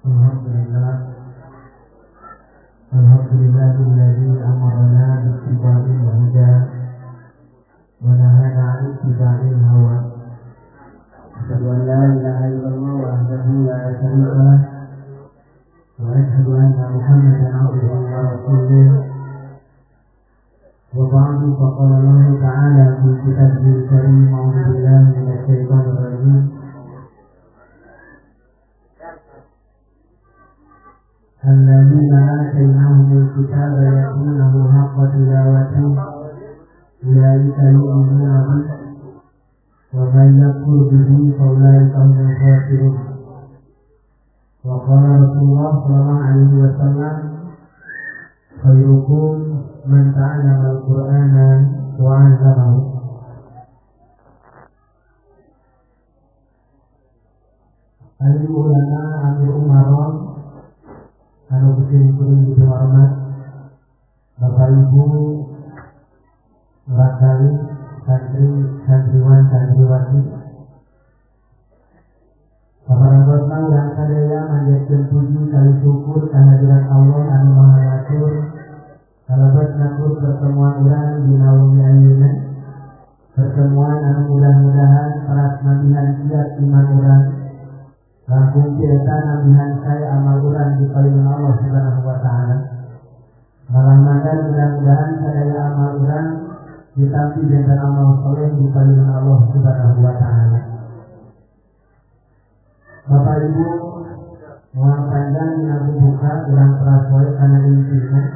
Alhamdulillahilladzi amarna bittiba'il huda wa nahana 'an ittiba'il hawa. Asyhadu an la ilaha illallah wahdahu la syarika lah wa asyhadu anna Muhammadan 'abduhu wa rasuluh. Wa ba'du, faqala Allah ta'ala fi kitabihil karim, a'udzu billahi minasy syaithanir rajim. Alladzina atainahumul kitaba yatlunahu haqqa tilawatihi ulaika yu'minuna bihi wa man yakfur bihi fa ulaika humul khasirun. Wa qala Rasulullah sallallahu alaihi wasallam, khairukum man ta'allama al-Qur'ana wa 'allamahu. Alim ulama Amir Umaron anu kuring dihormat, Bapak Ibu Rakali, santriwan santriwati, paparangkosna urang sadaya manjatkeun puji kali syukur kehadiran Allah anu Maha Ngatur kalabat ngatur pertemuan urang dina wengi ayeuna, pertemuan anu mudah-mudahan paras nambihan kiat iman urang langkung kita nambihan saya amal urang di palingun Allah subhanahu wa ta'ala. Malam-malam mudah-mudahan sadaya amal urang ditampi dengan amal soleh di palingun Allah subhanahu wa ta'ala. Bapak Ibu, mohon panjang dina buka urang prasoe kana intina.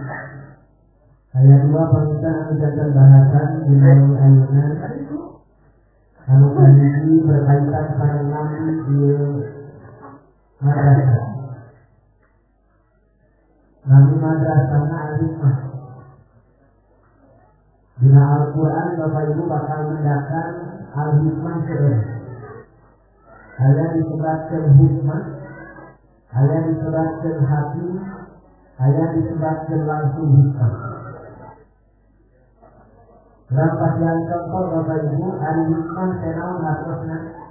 Ayat 2 pamitan anu janten bahasan dina wengi ayeuna anu kahiji berkaitan sareng nabi di madrasah. Nabi madrasahna al-hikmah. Dina Al-Quran Bapak Ibu bakal mendakan al-hikmah sebenarnya. Aya disebutkan hikmah, aya disebutkan hati, aya disebutkan langsung hikmah. Rampas yang contoh Bapak Ibu, al-hikmah senaun hartosna.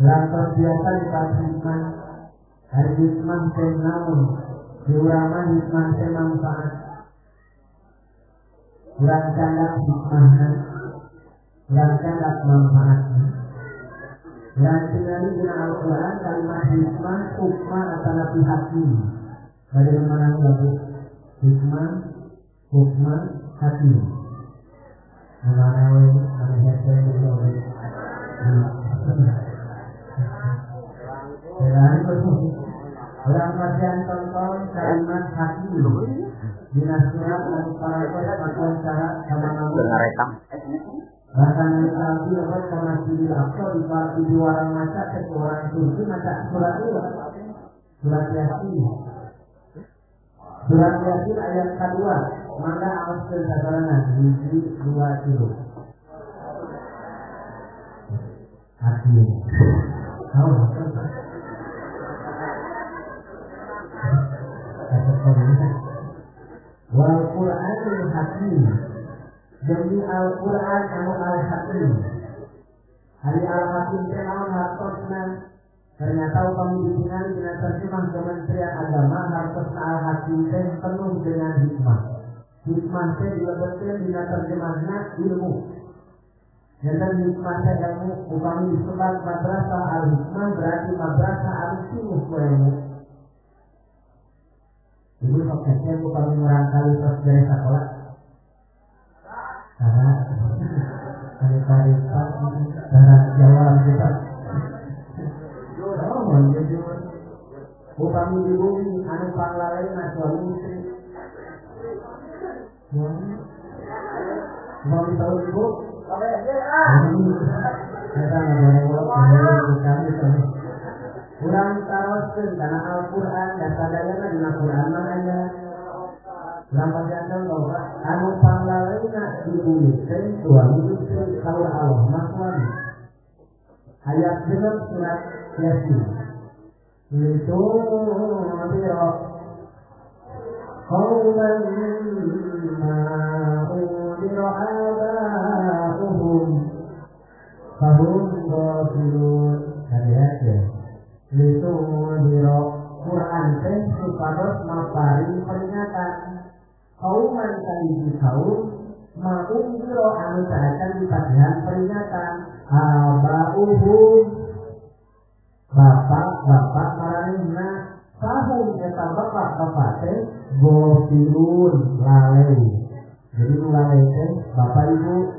Lantas biasa dikasih hikmah, hari hikmah senaun, diurama hikmah semanfaat. Kurang candak hikmahnya, kurang candak manfaatnya. Dan tinggali dengan Al-Quran kalimat hikmah, hukmah atau nabi hakim. Bagaimana lagu hikmah, hukmah, hakim. Namanya ada hashtag itu oleh orang pasien tonton kalimat hakim dina surat Al-Baqarah pakuan cara sama nama bahkan Nabi Allah sama Sidi Al-Aqsa di warang maca orang Turki maca surat itu surat Yasin ayat kedua maka awas kesadaran hiji 2 kilo hakim wal Qur'anul Hakim, demi Al-Qur'an anu Al-Hakim. Hari Al-Hakim teh naon hartosna? Ternyata upami ditingali dina terjemah Kementerian Agama, hartosna Al-Hakim teh penuh dengan hikmah. Hikmah teh dilebetkeun dina terjemahna ilmu. Dan hikmah teh ilmu upami disebut madrasah al-hikmah berarti madrasah al-ilmu ku ilmu. Ibu sok kecil upami murang kali terus dari sekolah. Karena kali-kali darah Jawa kita. Oh, jujur. Upami di bumi anu panglalena suami istri. Mau tahu ibu? Kita ngomong kami tuh. Kurang taroskeun kana Al-Qur'an dan sadayana dina Qur'an mananya. Lampas jantung bahwa anu panglalena di bumi teh suami istri kalau Allah mah suami. Ayat 6 surat Yasin. Itu dia qauman ma'udira aba'uhum fahum ghafilun. Lihat ya. Litundir supados mapari peringatan kauman kaliji kaum ma'unggiro anu cahakan di padihan peringatan abauhum bapak maranihna tahun eta bapak teh gofirun lalai. Jadi lalai teh bapak ibu.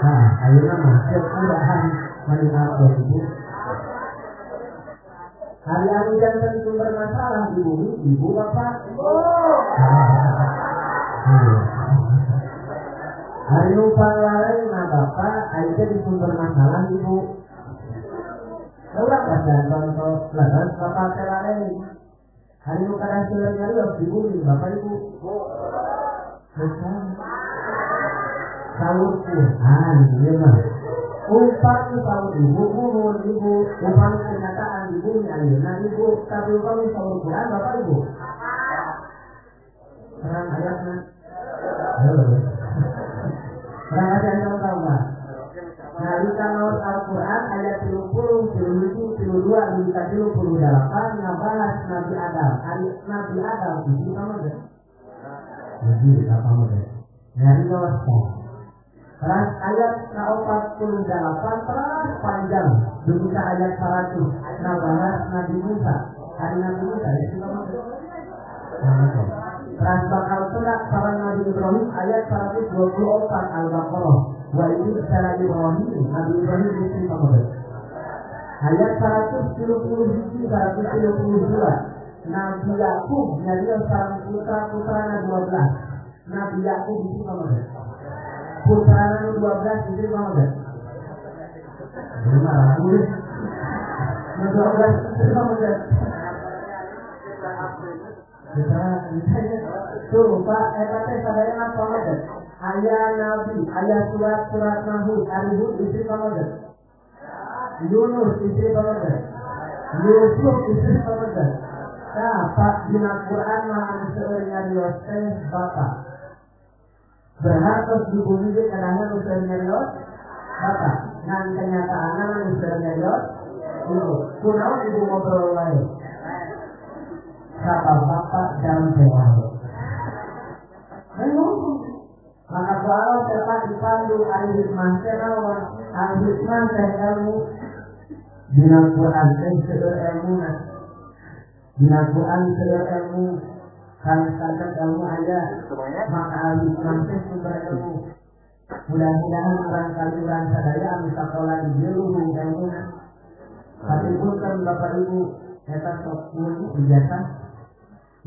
Nah, ayeuna mah sepurahan meninggalkan ibu. Hari anu jantan sumber masalah di bumi, ibu bapak. Hari numpang lalai na bapak, ayeuna di sumber masalah ibu. Orang kadang contoh laras bapak lalai. Hari nu kadang seueur nyarios di bumi, bapak ibu. Sahur Quran, ya mah. Umpan sahur ibu, umur ibu, umpan kenyataan ibu, ayeuna ibu, tapi umpan sahur Quran bapak ibu. Terang ayatnya. Terang ayat yang tahu mah. Nalika maos Al-Quran ayat 30, 31, 32, 38 ngabahas Nabi Adam. Nabi Adam itu sama deh. Jadi apa deh? Dari dosa. Terus ayat 48 terus panjang. Demi ayat 100 ngabahas Nabi Musa. Hari Nabi Musa itu sama deh. Terus bakal terak saran Nabi Ibrahim ayat 124 Al-Baqarah. Wa ini secara Ibrahim, Nabi Ibrahim itu sama deh. Ayat 172 Nabi Yakub jadi seorang putra Nabi 12. Nabi Yakub itu sama deh. Putra Nabi 12 itu sama deh. Gimana? Nabi 12 itu sama deh. Tuh Pak, teh sadaya apa deh? Ayat Nabi, ayat surat Nahud, Arihud istri Pamadar, Yunus istri Pamadar, Yusuf istri Pamadar. Nah, Pak dina Quran mahan seurnya rios teh bapak. Berhartos di bumi dia kadang-kadang seurnya rios bapak. Ngan kenyataannya seurnya rios ibu. Kunaon ibu ngobrol lain. Kata bapak dalam sewa. Maka kalau tetap dipandu al-hikmah tenawan, al-hikmah teh ilmu dina Quran teh seueur ilmuna. Dina Quran seueur ilmu, kalian ilmu aja. Maka al-hikmah teh sumber ilmu. Mudah-mudahan barangkali urang sadaya anu sakola di dieu luhung ilmuna. Tapi punten Bapak Ibu, eta sok ilmu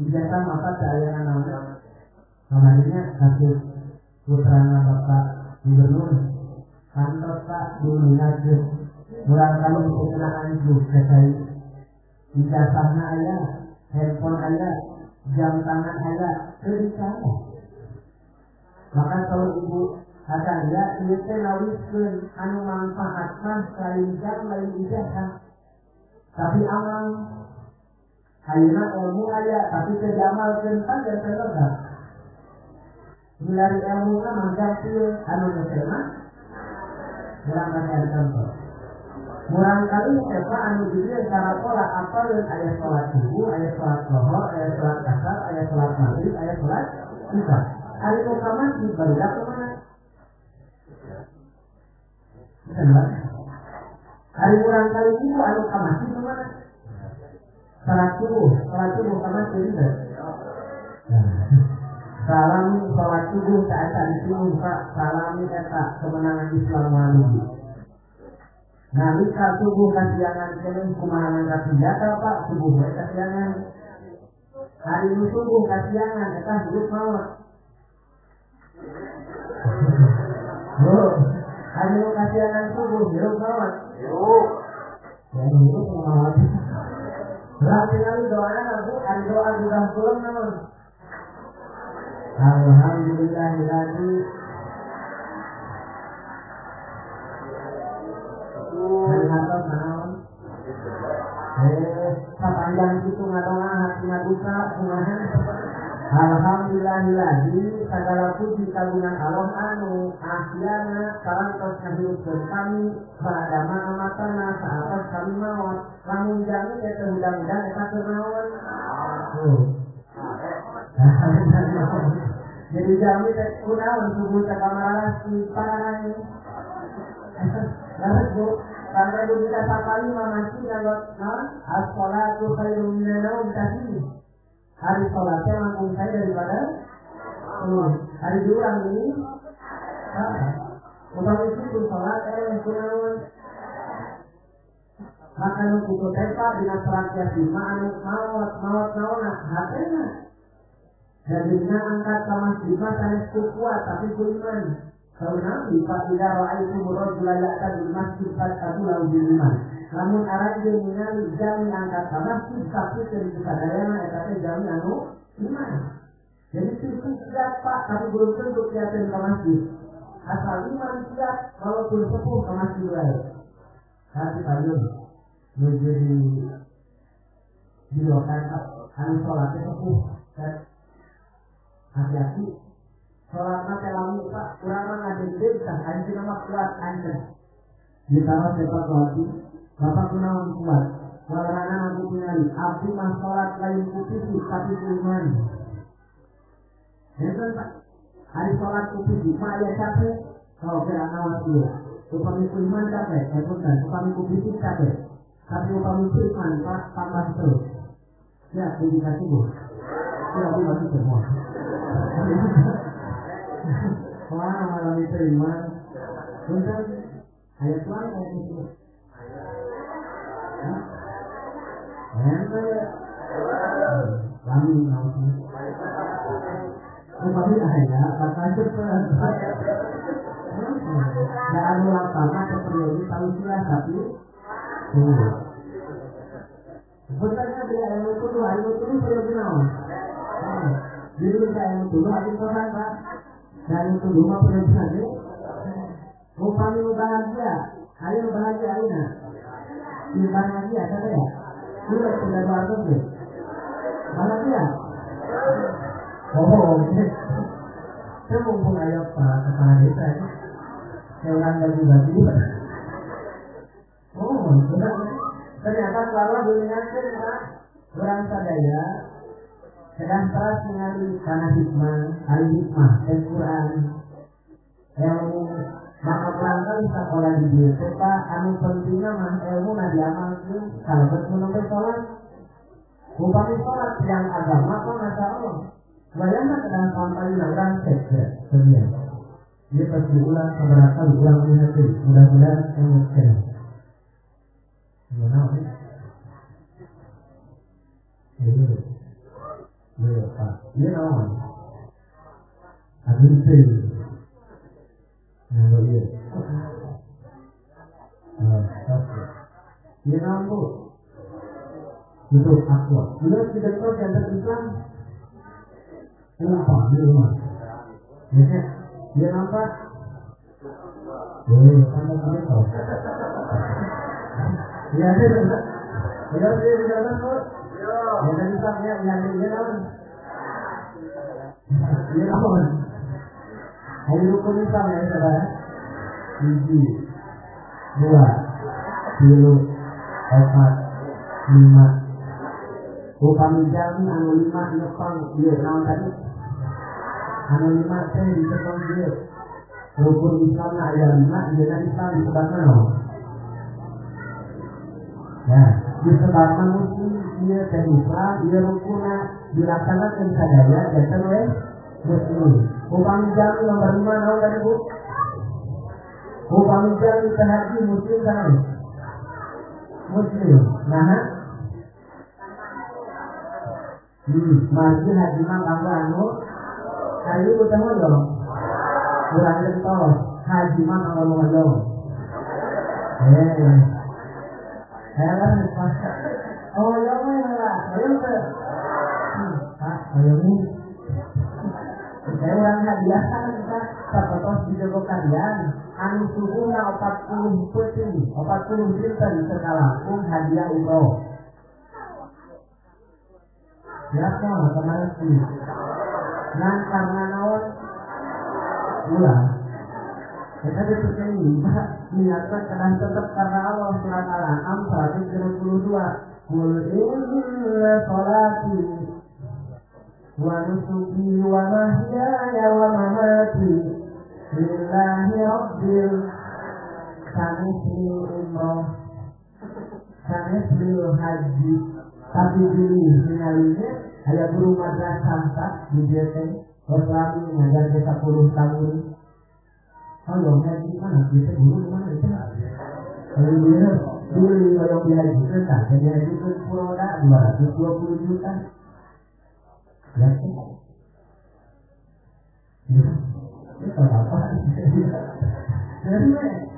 ijazah maka keayaan naon. Kamarnya kasus putrana Bapak Gubernur kantor Pak dulu aja murang kali pengenaan juga saya ijazahnya ayah handphone ayah jam tangan ayah cerita maka kalau ibu akan ya ini teh lawiskeun anu manfaat mah lain jam lain ijazah tapi amal ayeuna ilmu ayah tapi kejamalkeun pan dan terletak milari ilmu kan mengganti anu nusema murang kali contoh murang kali nusema anu dia cara pola apalun ayat sholat subuh, ayat sholat zuhur, ayat sholat asar, ayat sholat maghrib, ayat sholat isya hari ukaman di balik kemana? Hari murang kali itu anu kamasi kemana? Sholat subuh kamasi tidak? Salami sholat subuh saat disuruh Pak salami eta kemenangan Islam walubi. Nalika subuh kasiangan kenen kumahangan senjata Pak subuh kasiangan. Hari ini subuh kasiangan eta hidup maut. Hari ini kasiangan subuh hidup maut. Jadi hidup maut. Berarti kali doanya Bu, hari doa sudah pulang namun. Alhamdulillahilladzi Alhamdulillah naon sapanjang itu ngadona hati ngaduka kumaha Alhamdulillahillahi segala puji kagungan Allah anu ahyana kalantos ngahidupkeun kami pada ma'amatana saatas kami maot lamun jami eta hudang-hudang eta keur naon. Jadi jami teh kunaon subuh teh kamaralas di parane. Lalu Bu, sampai kita sakali mamasi ngalot naon as-shalatu khairum minan naum tadi. Hari sholatnya langsung saya daripada hari diurang ini upami itu sholat kunaon maka nu kudu tepa dina salat lima anu maot naona hatena jadina angkat ka masjid mah sanes kuat tapi ku iman sauna bi fa ida ra'aitu rajula ya'ta bil masjid fatabulahu bil iman. Namun arah dia mengali jami angkat ke masjid tapi dari kesadayana eta jami anu iman. Jadi itu siap Pak, tapi belum tentu kelihatan ke masjid. Asal iman siap, walaupun sepuh ke masjid lain. Tapi payun menjadi dilakukan anu sholatnya sepuh dan hati-hati. Sholatnya kelami Pak, kurang ngadeg-deg kan anjir nama kuat anjir. Ditambah sepak lagi. Bapak kunaon kuat, warana aku pinari, abdi mah sholat lain kupisi, tapi kuiman. Jangan Pak, hari sholat kupisi, mah ya capek, kalau kira nawas dia. Upami kuiman capek, upami kupisi capek. Tapi upami kuiman, Pak, tambah terus. Ya, indikasi Bu. Ya, aku masih semua. Wah, malam itu iman. Untuk ayat Tuhan kayak gitu. Kami nampaknya kembali ayah kata cepat dan ulang tahun periode tahun silam tapi sebenarnya dia yang itu hari itu periode naon jadi saya itu hari itu kan dan itu rumah periode saja upami bahagia ayo bahagia aina ibadah lagi ada ya? Sudah sudah baru tu. Mana dia? Oh, saya mumpung ayat kepala desa ini. Saya orang bagi-bagi. Oh, sudah. Ternyata kalau diingatkan orang sadaya sedang teras mengalami karena hikmah, al-hikmah, Al-Quran, ilmu. Maka pelanggan sekolah di dia serta anu pentingnya mah ilmu na diamalkan kalau menunggu sholat upami sholat yang agama kok Masya Allah bayangkan sedang sampai orang sekse sebenarnya dia pasti ulang beberapa kali ulang hati mudah-mudahan ilmu kena gimana sih? Iya Pak iya nawan adil nah, iya. Dia nampu. Untuk aqua. Bila tidak tahu jangan Islam. Kenapa? Dia rumah. Ya, dia nampak. Sama kita tahu. Ya, dia tidak tahu. Dia tadi sampai yang dia tahu. Dia tahu. Hari rukun Islam ya saudara 1, 2, 3, 4, 5 upami jami anu 5 nyepang dia naon tadi anu 5 teh disepang dia rukun Islam na aya 5 dia Islam disebutkan naon ya disebutkan muslim dia teh Islam dia rukunna dilaksanakan sadaya janten we muslim upami jami nomor 5 naon tadi Bu upami jami haji muslim kan muslim nah margi haji mah kanggo anu ayo utama dong kurang itu haji mah kanggo ngomong oh ya lah ayo tuh ayo nih saya orang hadiah kan kita terpotos di joko kalian anu suhunya 40 peti 40 liter sekalangkung hadiah umroh siapa kemarin sih Nan karena naon ulah kita disini niatkan kadang tetap karena Allah. Surat Al-An'am 132. Qul inna sholati wa nusuki wa mahyaya wa mamati lillahi rabbil kanisli umroh kanisli haji. Tapi pilih finalnya ada guru madrasah tak di JT Islami ngajar kita 10 tahun. Kalau ngaji mana kita guru mana itu? Kalau dia pilih kalau dia itu kan jadi itu produk 220 juta. Ya sih. Itu apa? Jadi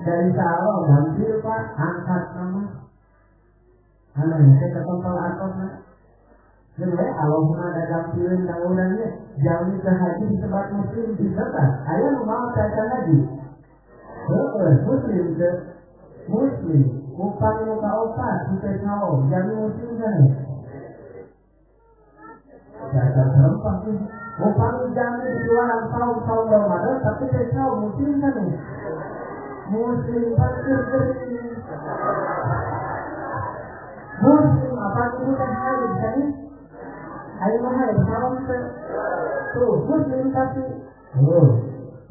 dari kalau ganti Pak angkat nama. Anak saya ketemu atasnya. Jadi Allahumma dagang pilih yang orangnya jauh ke haji sebab muslim bisa tak? Ayah mau kata haji. Muslim ke muslim. Upah muka opat kita tahu jadi muslim kan? Jangan terempat ni. Upah jangan dijual tahun Ramadan tapi kita tahu muslim kan? Muslim pasti beri. Muslim apa itu kan haji kan? Ayo mahal, salam ke tuh, muslim tapi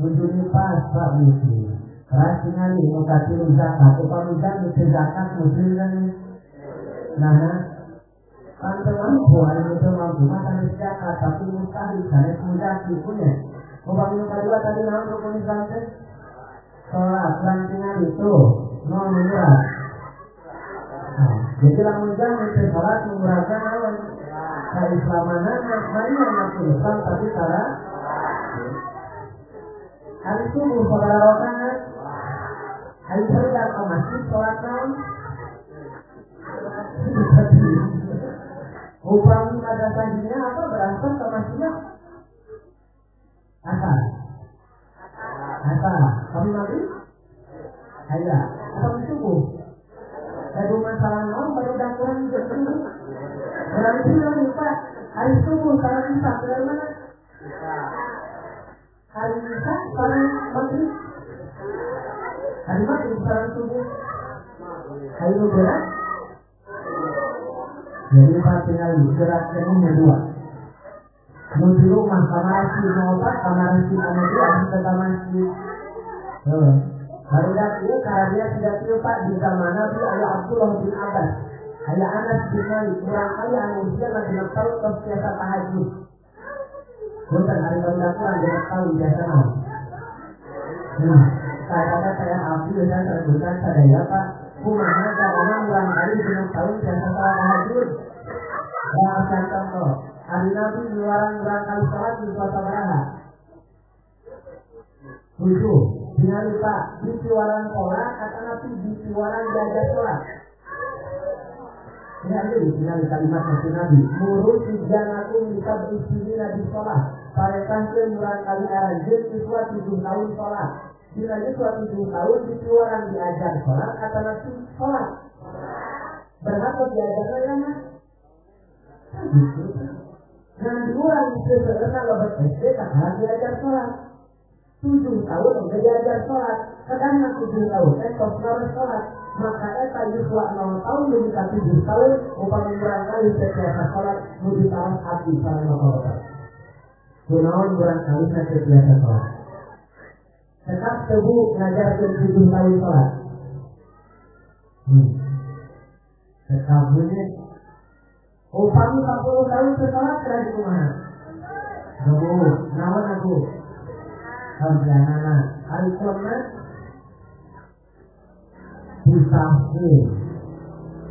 tujuh pas Pak muslim. Keras sekali mengkati zakat, upah zakat muslim kan? Nah, kan mampu, ada itu mampu makan zakat tapi mustahil karena mudaki punya. Upah kedua tadi nama rukun Islam teh, sholat lantingan itu non murah. Jadi lamun jangan sholat mengurangkan awan. Keislaman mari masuk Islam tapi cara hari subuh pada rakaat hari datang ke masjid sholat naon upami madrasahnya apa berasal ke masjidnya asal kami maghrib ayah atau subuh ada masalah naon baru dakwaan juga orang itu yang lupa hari subuh kalau bisa dari mana? Hari bisa kalau maghrib, hari maghrib kalau subuh, hari berat. Jadi pasti kali beratnya ini dua. Di rumah kamar si obat, kamar si anak ada kamar si. Baru dah dia karena dia tidak lupa di zaman Nabi Abdullah bin Abbas. Ayah Anas bin Malik, kurang ayah anu usia lagi 6 tahun terus biasa tahajud. Bukan hari berdakwah dia tahu biasa mau. Kadang-kadang saya ambil dan terbuka sadaya Pak, kumaha orang kurang kali 6 tahun biasa tahajud. Bahasa contoh, hari Nabi luaran kurang kali sholat di suatu beraha. Tujuh, dengan lupa di siwaran sholat atau nanti di siwaran jaga sholat. Ini tinggal kalimat Nabi Nabi. Murus ijanakum bisa beristiri di sholat. Parekan ke murah kali aranjir siswa 7 tahun sholat. Bila siswa 7 tahun siswa orang diajar sholat atau nanti sholat. Berapa diajarnya ya mas? Nah di orang itu sebenarnya lebat SD tak diajar sholat. 7 tahun udah diajar sholat. Kadang 7 tahun kos sholat. Maka eta yuswa 0 tahun lebih dari 7 tahun upami kurang kali setiap sholat mudi taras hati pada masyarakat. Kunaon kurang kali setiap sholat. Tetap tebu ngajar ke 7 tahun sholat. Tetap bunyi. Upami 40 tahun sholat kira di kumana. Tebu, nawan aku. Harjana, hari komat. Ditafsir.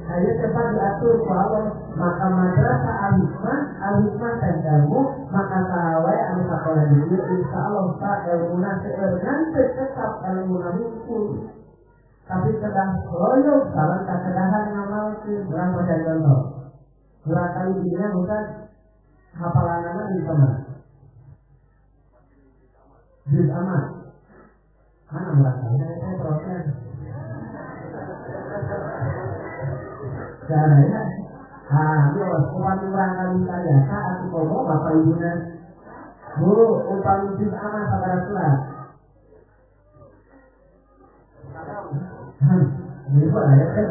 Saya cepat diatur bahwa maka madrasah al-hikmah dan ilmu maka tarawih anu sakola diri insyaallah tak ilmu seueurnan tetap ilmu muncul. Tapi sedang loyo salah kekedahan ngamalkeun urang pada contoh. Urang kali dina bukan hafalanana di mana? Di amat. Mana urang kali saya proses. Caranya, dia upami kurang kali saya saat komo bapak ibunya Bu, upami juz amal sabaraha surat? Jadi boleh ya kan?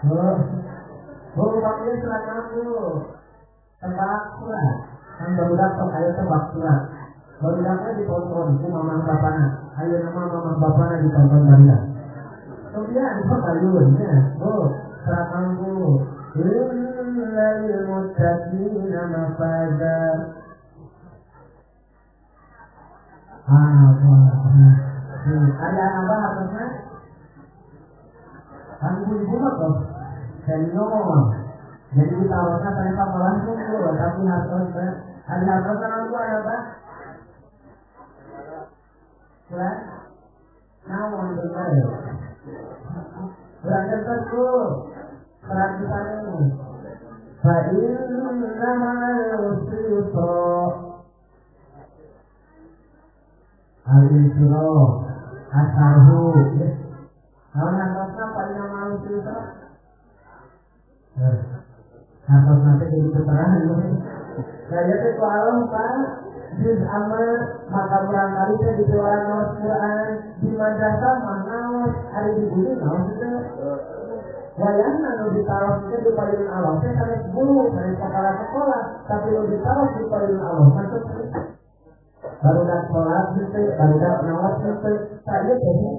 Bu, upami surat kamu tebak surat. Kan barudak sok ayo tebak surat. Barudaknya ditonton ku mamah bapana. Ayo nama mamah bapana ditonton barudak. Kemudian ayunnya, bu, surat kamu. Innal muttaqina mafaza. Ada apa harusnya? Kan ibu kok saya ngomong. Jadi kita harusnya saya sama langsung dulu, tapi harusnya ada harusnya aku ada apa? Surat nawan betul. Surat tertentu surat di sana ini. Fa inna ma'al usri yusra. Al-Isra Asarhu Kalau harusnya Pak Ina Malu Isra harus nanti jadi keterangan saya itu kalau Pak Juz amal maka barangkali saya di luar nawas Quran di madrasah nawas hari di bumi nawas itu wayang lalu ditaruh itu di payung Allah saya sampai guru dari sekolah tapi lalu ditaruh di payung Allah masuk barudak sholat gitu, barudak nawas gitu, saya jadi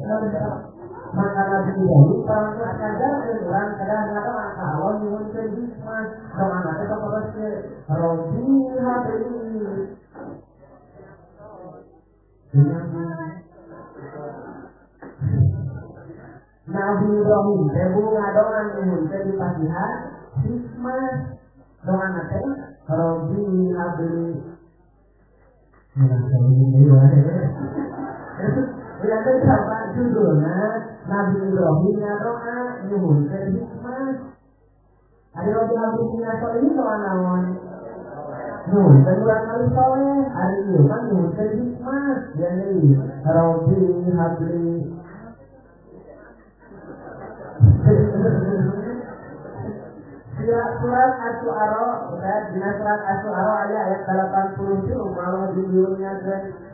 maka nabi dahulu kalau akan jalan orang kadang-kadang maka Allah nyuwun ke hikmah, doa nanti kalau terus ke Robi Habib, Nabi Ibrahim, tebu ngadoa nyuwun ke di Fatihah, hikmah, doa nanti Robi Habib. Yang kedua judulnya Nabi Ibrahim doa nyuhun ke hikmah. Ada Nabi Ibrahim soleh doa naon? Nyuhun ke kurang kali soleh. Hari ini kan nyuhun ke hikmah. Jadi Rabbi Habli. Surat Asy-Syu'ara, di surat Asy-Syu'ara ayat 87 malah judulnya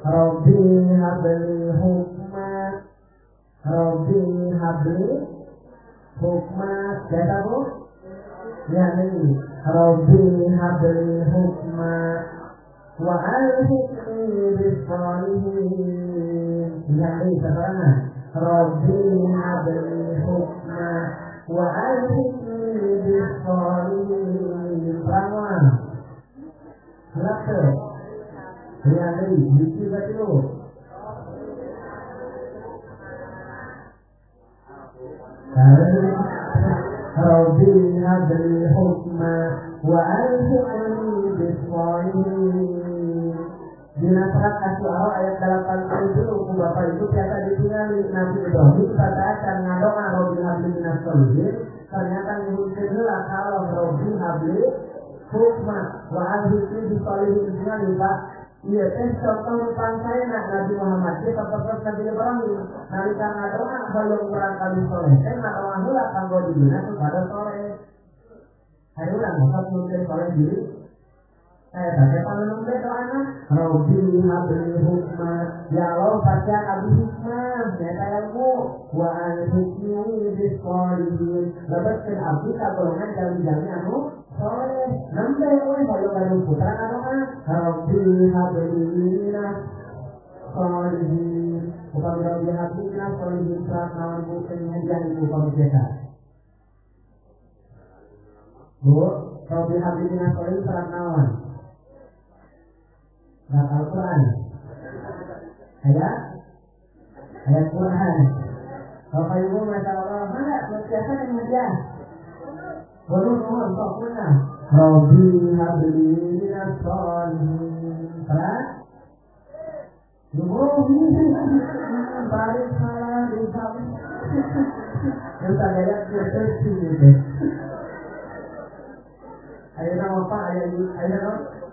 Rabbi habli hukma. Rabbi habli hukma. Kata Bu? Ya ini Rabbi habli hukma wa alhiqni bis-shalihin. Ya ini sekarang Rabbi habli hukma wa alhiqni bis-shalihin. Perang Selasa lihat tadi, bisi baca dulu. Rabbi habli hukma wa alhiqni bis-shalihin. Di surat Asy-Syu'ara ayat 87 Bapak Ibu biasa ditinggali Nabi Ibrahim pada akan ngadoa Rabbi habli minas-shalihin. Ternyata nyebutkan dulu kalau Rabbi habli hukma wa alhiqni bis-shalihin dengan Pak. Iya, contoh saya Nabi Muhammad dia tetap Nabi Ibrahim. Nalika ngadoa balung kurang kali soleh. Saya ngadoa heula kanggo dina kepada soleh. Ayo ulang masa mungkin soleh diri. Saya baca panenung doana. Rabbi habli hukma. Ya Allah baca abi hikmah. Ya sayangku. Wa alhiqni bis-shalihin. Lebatkan abdi kagolongan jami-jami anu soleh. Nampak oleh kalau baru putra ngadoa. Rabbi habli minas-shalihin. Upami Rabbi habli minas-shalihin. Surat nawan bu penyajian ibu upami kita. Bu, Rabbi habli minas-shalihin surat nawan. Surat Al-Quran. Ayat Quran. Bapak Ibu Masya Allah, mana biasa yang hadiah? Baru mohon sok mana? Rabbi habli minas-shalihin. Salah? Ibrahim barik salah di kami. Kita lihat deteksi gitu. Ayo nama Pak,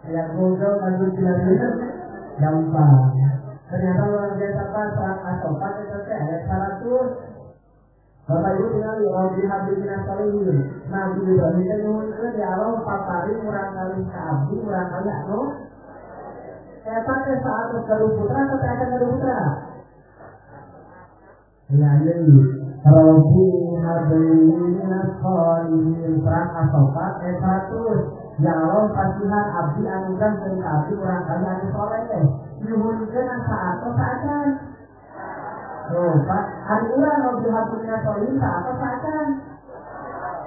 ayat Google bantu jelaskan gampang. Ternyata luar biasa Pak, surat As-Saffat itu ayat 100. Bapak Ibu tinggal Rabbi habli minas-shalihin. Nabi Ibrahim itu nyuhun ke di Allah 4 kali murang kali ke abdi murang kali anu Eta teh saat gaduh putra atau teh gaduh putra? Ya jadi Rabbi hablina sholihin perang asokat esatus ya Allah pasihan abdi anugerah dari abdi orang kaya anu soleh dihunikeun saat saacan. Oh Pak, hari urang Rabbi hablina sholihin saat saacan.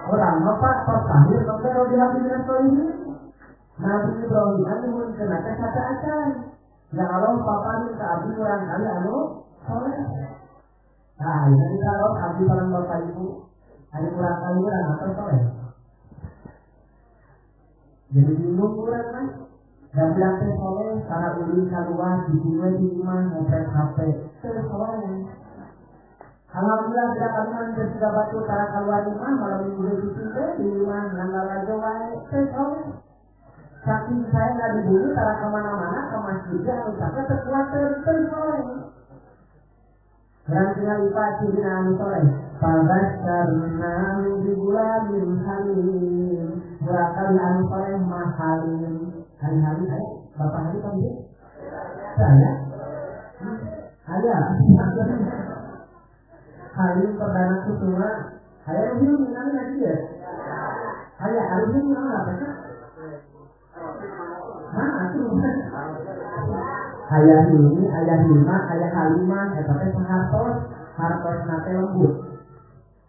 Orang Pak tos lahir sampai Rabbi hablina sholihin. Nabi Ibrahim dihunikeun saacan. Ya Allah paparin ka abdi orang kaya anu soleh. Nah, ini kalau abdi barang bapak ibu, ada kurang kali kurang apa soleh. Jadi bingung kurang kan? Dan bilang teh soleh, karena uli keluar di rumah ngepret HP, terus soleh. Alhamdulillah tidak kami nanti sudah batu karena keluar rumah malam minggu di rumah nanggal aja wae, terus soleh. Saking saya nggak diburu karena kemana-mana ke masjidnya, ucapnya terkuat terus soleh. Dan tinggal lipat ciri anu soleh. Padas karena di bulan halim. Berakali anu soleh mahalim. Hari-hari saya, bapak hari kamu? Saya? Ayah. Halim perdana kusuma. Ayah review minami nanti ya? Ayah review minami apa sih? Mana tuh? Ayah ini, ayah lima, ayah halimah, etapnya penghartos, hartos nate lembut.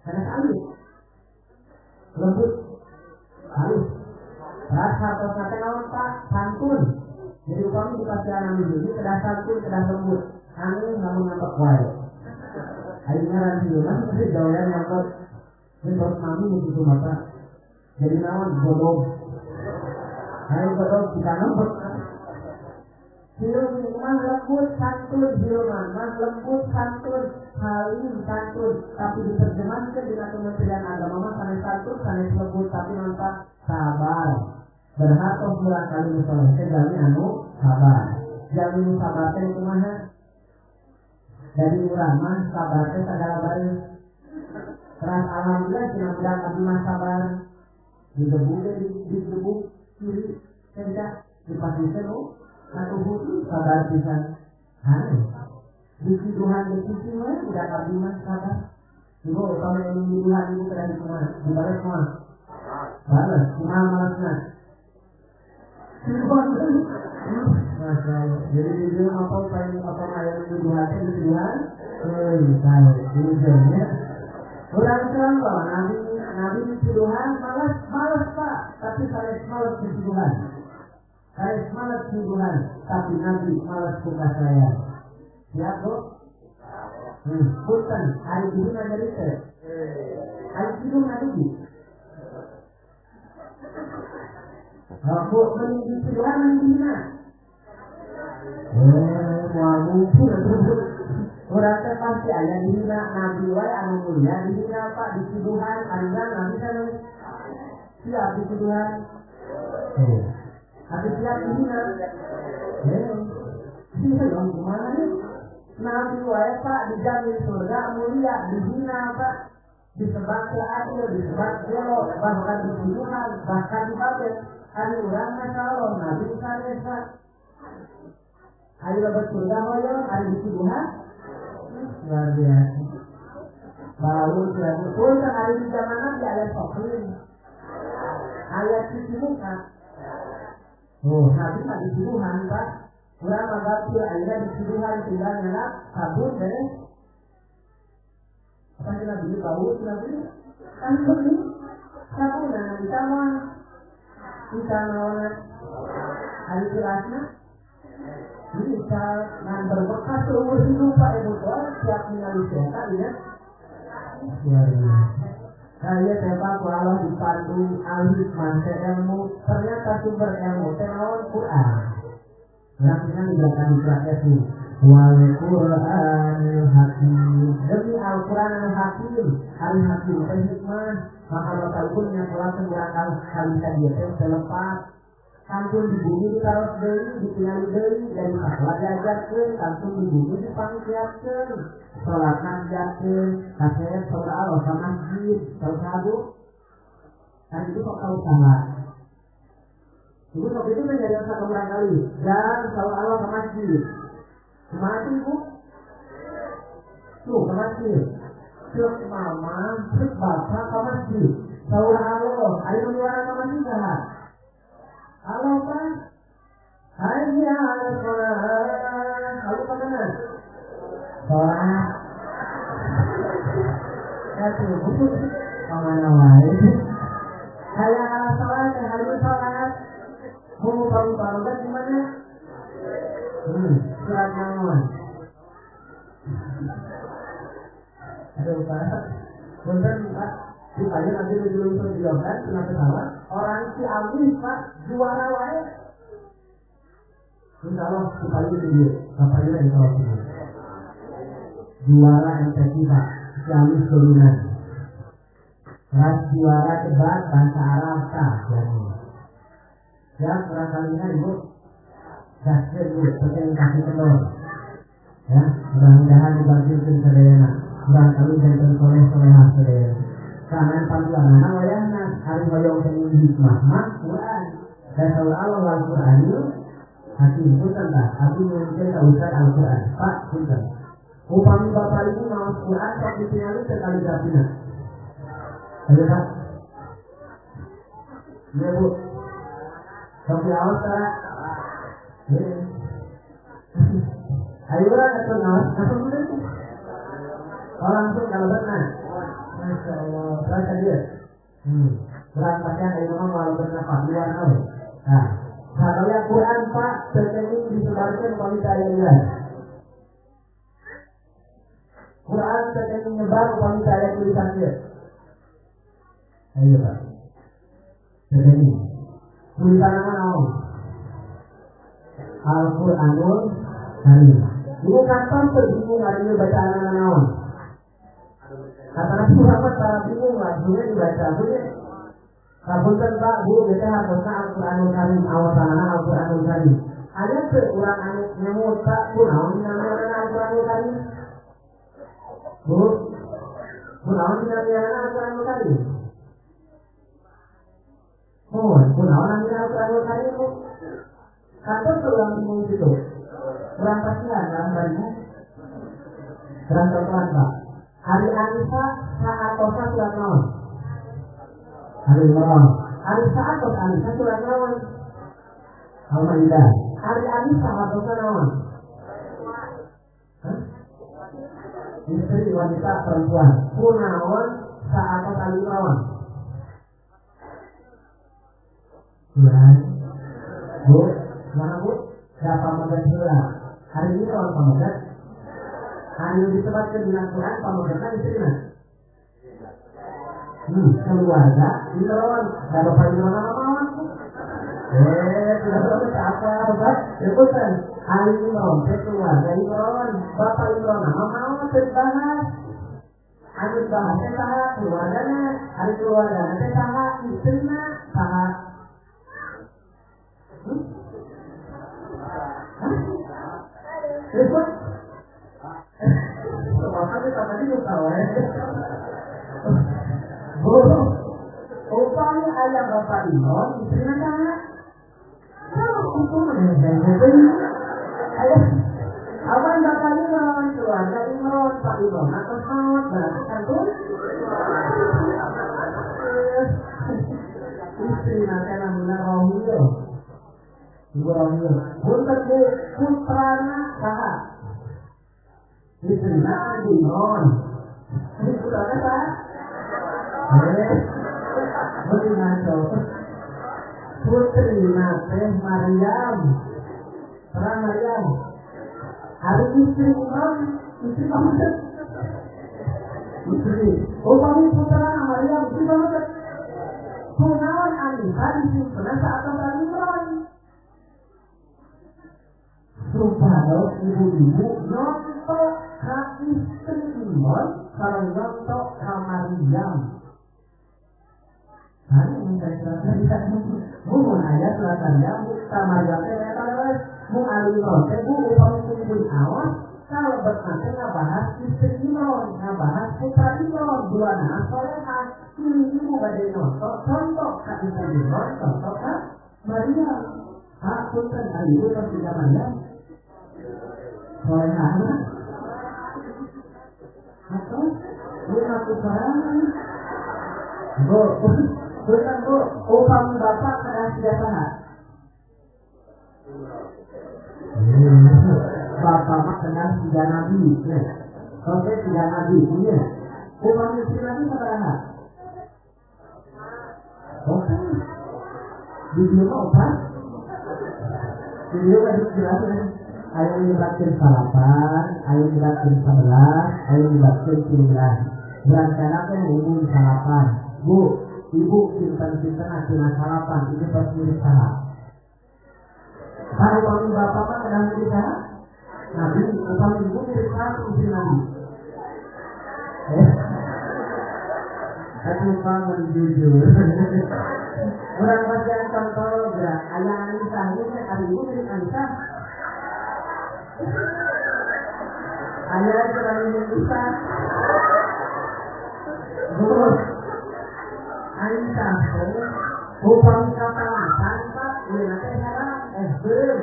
Karena halus, lembut, halus. Ras hartos nate lawan pak, santun. Jadi kami dikasih anak ini, kedah santun, kedah lembut. Kami namun nampak wae. Akhirnya ranti lima, tapi jauhnya nampak. Ini terus kami begitu mata. Jadi nawan bodong. Ayo bodong kita nampak. Hilman lembut santun, hilman lembut santun, halim santun, tapi diterjemahkan dengan Kementerian Agama sanes santun, sanes lembut, tapi nampak sabar. Berharap murah kali misalnya, jalmi anu sabar. Jalmi sabar teh kumaha? Dari urang mah sabar teh sagala baris. Terus alhamdulillah cina budak abdi mah sabar. Digebuk kiri, tidak dipasihkan satu buku sabar pisan. Aneh. Di Tuhan berkisi mah udah abdi mah sabar. Ibu kalau yang di Tuhan ibu kena di mana? Dibalas semua. Balas, kumaha malasna. Jadi di dalam apa ayat di Tuhan di Tuhan. Tahu ini jadinya. Orang contoh Nabi di Tuhan malas Pak, tapi saya malas di Tuhan. Saya malas tuduhan, tapi Nabi malas buka saya. Siap bu? Punten, hari ini ada riset. Hari ini ada di. Bu, meninggi tuduhan meninggi mana? Wah mungkin. Orang pasti ayah dihina Nabi wae anu mulia dihina apa di tuduhan, arian Nabi kan siap di tuduhan. Tapi siap dihina. Iya dong gimana nih? Nabi wae Pak dijamin surga mulia dihina Pak. Disebat ke adil, disebat belok, bahkan dituduhan, bahkan dibabet. Ada orang masalah, Nabi saresa. Ada lebat surga hoyo, ada dituduhan. Luar biasa. Baru sudah pun hari di zaman Nabi ada soklin. Ayat cuci muka. Oh, Nabi mah dituduhan Pak. Kurang magapil akhirnya dituduhan tinggal nyala sabun deh. Apa sih Nabi bau Nabi? Kan ini sabun Nabi sama kita nawana hari jelasnya. Ini bisa dengan berbekas seumur hidup Pak Ibu Tuhan siap mengalami sehat ya. Saya tempat Allah dipandu al-hikmah ilmu ternyata sumber ilmu tenawan Quran. Langsungnya dibaca di surat itu. Wal Quranil Hakim. Demi Al-Quran Al-Hakim, Al-Hakim teh hikmah. Maka bakal pun yang telah menggunakan kali tadi itu selepas kantun di bumi ditaruh deui, ditinggali deui, dari salat diajarkeun, kantun di bumi dipangsiapkeun, salat ngajarkeun, kasih saudara Allah ka masjid, tahu sabu. Kan itu kok tahu salah. Ibu waktu itu menjadi satu kali dan selalu Allah ke masjid. Kemana sih ibu? Tuh ke masjid. Cek mama, cek bapak ke masjid. Selalu Allah, ayo menyuara ke masjid dah. Allah kan? Hayya ala sholat. Lalu ke mana? Sholat. Satu, kemana wae? Hayya ala sholat, hayya sholat. Mau baru-baru di mana? Surat naon? Aduh Pak, punten Pak, supaya nanti belum terjawabkan kena pesawat. Orang si Alwi Pak juara wae. Insya Allah supaya dia, supaya dia insya Allah juara MTQ Pak, si Alwi turunan. Ras juara debat bahasa Arab Pak, ya barangkalinya ibu gasnya ibu penting kasih telur ya mudah-mudahan dibantuin sedayana barangkali jantan soleh-solehah sedayana kanan panduan anak wayahna hari hoyong senin hikmah mah Quran dan kalau Allah Al-Quran itu hakim punten tak hakim mungkin tak usah Al-Quran Pak punten upami bapak ibu mawas Quran tak ditinggalin sekali gapina ayo Pak ya bu sampai awal tak? Ayo lah atau nawas? Langsung kalau benar. Masya Allah. Berapa dia? Berangkatnya dari rumah walau berapa? Luar nol. Nah, kalau yang Quran Pak terkini disebarkan wanita yang lihat. Quran terkini nyebar wanita yang tulisan dia. Ayo Pak. Terkini. Tulisan nama Al-Quranul Karim. Ibu kapan terbingung hari ini baca anak-anak naon? Karena Muhammad para bingung langsungnya dibaca punya. Kapunten Pak Bu kita harusnya Al-Quranul Karim awasanana Al-Quranul Karim. Ada seorang anak nyamuk Pak Bu naon dinamanya Al-Quranul Karim? Bu naon dinamanya Al-Quranul Karim? Oh, kunaon namanya Al-Quranul Karim Bu? Kantor tulang bingung gitu. Berangkatnya dalam darimu. Berangkat Pak. Hari Anisa saat tosa surat naon? Hari Imran. Hari saat tosa Anisa surat naon? Al-Maidah. Hari Anisa saat tosa naon? Istri wanita perempuan. Kunaon saat tosa Imran? Tuhan, Bu, mana Bu? Siapa pemegang surat? Hari ini orang pemegang. Hari ini disebutkan di Al-Quran pemegangnya istri mana? Keluarga, Imran. Gak Bapak Imran apa-apa? Tidak tahu apa Bapak? Ya bukan. Hari Imran, keluarga Imran. Bapak Imran apa-apa? Terbahas. Hari bahasnya sahak keluarganya. Hari keluarganya sahak istrinya sahak. Ikut makanya tadi lupa upaya ayam bapak Imron istrinya sana awan bapak Imron keluarga Imron Pak Imron atau sawat berarti kan tuh istri nanti namanya Rohio Ibu Rohio punten Bu putrana saha istrina Imron ini putrana saha bagaimana putrina teh Maryam terang Maryam hari istri Imron istri banget istri kami putrana Maryam istri banget kunaon Anissa disimpan saat orang Imron supaya ibu-ibu nyontok ke istri Imron kalau nyontok ke Maryam. Hari ini saya ceritakan bukan ayat selatan bu ke Maryam bu Ali Imron bu upami ibu awas kalau berkata ngabahas istri Imron ngabahas putra Imron dua anak solehan pilih ibu badai nyontok contoh ke istri Imron contoh ke Maria. Aku kan hari itu kan tidak Maria. Soalnya anak. Atau dia aku sekarang. Bu, bukan bu. Oh kamu bapak kadang tidak salah. Bapak mak kenal tiga nabi. Kalau tiga nabi punya. Oh kamu istri nabi sekarang. Oke. Video apa? Video kan dijelaskan. Ayo menyebabkan salapan, ayo menyebabkan 11, ayo menyebabkan 17. Berencanakan umum salapan. Bu, ibu simpan-simpan akhirnya salapan. Itu pasti mirip salah. Kalau kami bapak kan kadang mirip salah. Nabi, kalau ibu mirip salah itu istri Nabi. Tapi kamu jujur. Orang bagian contoh gerak ayah Anissa ini kan hari ibu mirip Anissa. Ayah sudah mirip Anissa. Terus Anissa upami kata makan pak, ini nanti sekarang belum.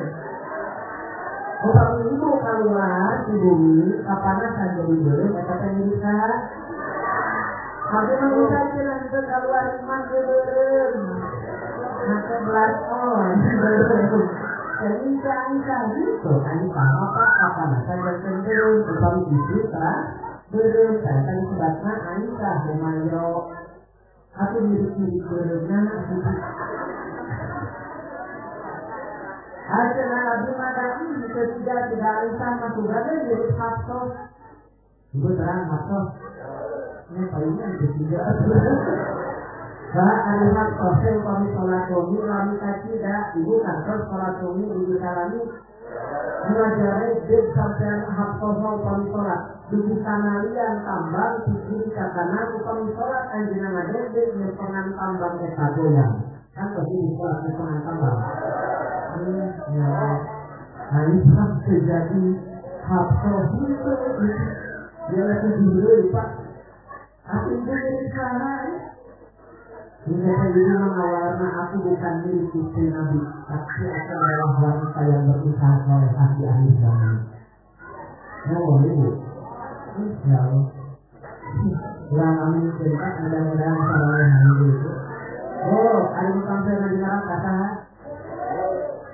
Upami ibu keluar di bumi, kapannya saja di belum, kata Anissa. Tapi manusia itu nanti keluar iman dia belum. Maka belas belum. Jadi Anissa gitu, Anissa apa saya cenderung upami istri telah belum. Saya tadi sebabnya Anissa Humayo. Aku mirip-mirip belumnya. Hasil Nabi Madani ketiga tidak Anissa masuk berada mirip Hafsah. Ibu terang Hafsah. Ini palingnya ketiga. Bahwa alihat kosel kami sholat kami lami tidak ibu kantor sholat kami ibu kalami mengajarai dek sampean hafsohol kami sholat duki kanalian tambang sisi katana kami sholat anjina ngajar dek nyepengan tambang ketagoyang kan pasti di sholat nyepengan tambang ya nah itu terjadi hafsohol itu dia lagi diberi pak aku itu dari sana hingga saya mengawarna aku bukan milik istri Nabi, tapi aku adalah wanita yang berusaha oleh ahli zaman. Ya boleh bu. Ya Allah. Yang kami cerita mudah-mudahan saleh hari itu. Oh, ada bukan saya lagi ngarang kata.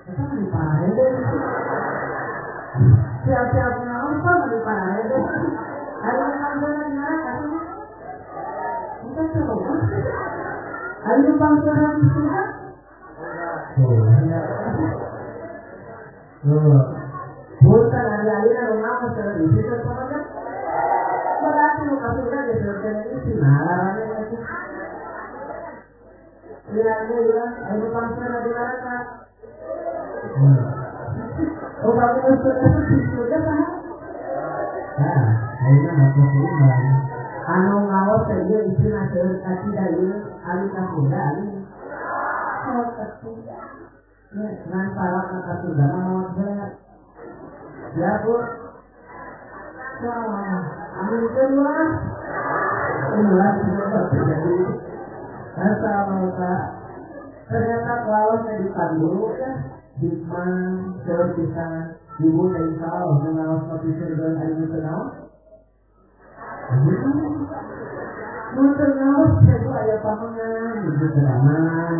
Kita di parah deh. Siap-siap ngarang apa di parah deh. Ada bukan saya lagi ngarang kata. Kita coba. Ayo bangsawan Tuhan. Bukan alih-alih rumah masalah di situ sama kan? Berarti muka sudah dia selesai itu nalarnya itu. Lihat dia, ayo bangsawan di mana? Oh kamu itu sudah sah? Nah, ayo nak berfirman. Anu ngawas saja istilah kaki dari alih kakuda alih. Oh kakuda. Dengan salah kakuda mau saya. Ya bu. Wah, amin kedua. Inilah sudah terjadi. Assalamualaikum. Ternyata ngawas di Pandu ya. Hikmah terpisah. Ibu dari kau mengawas kopi surga hari kenal. Motor ngawas itu ayah pamangan, ibu teraman.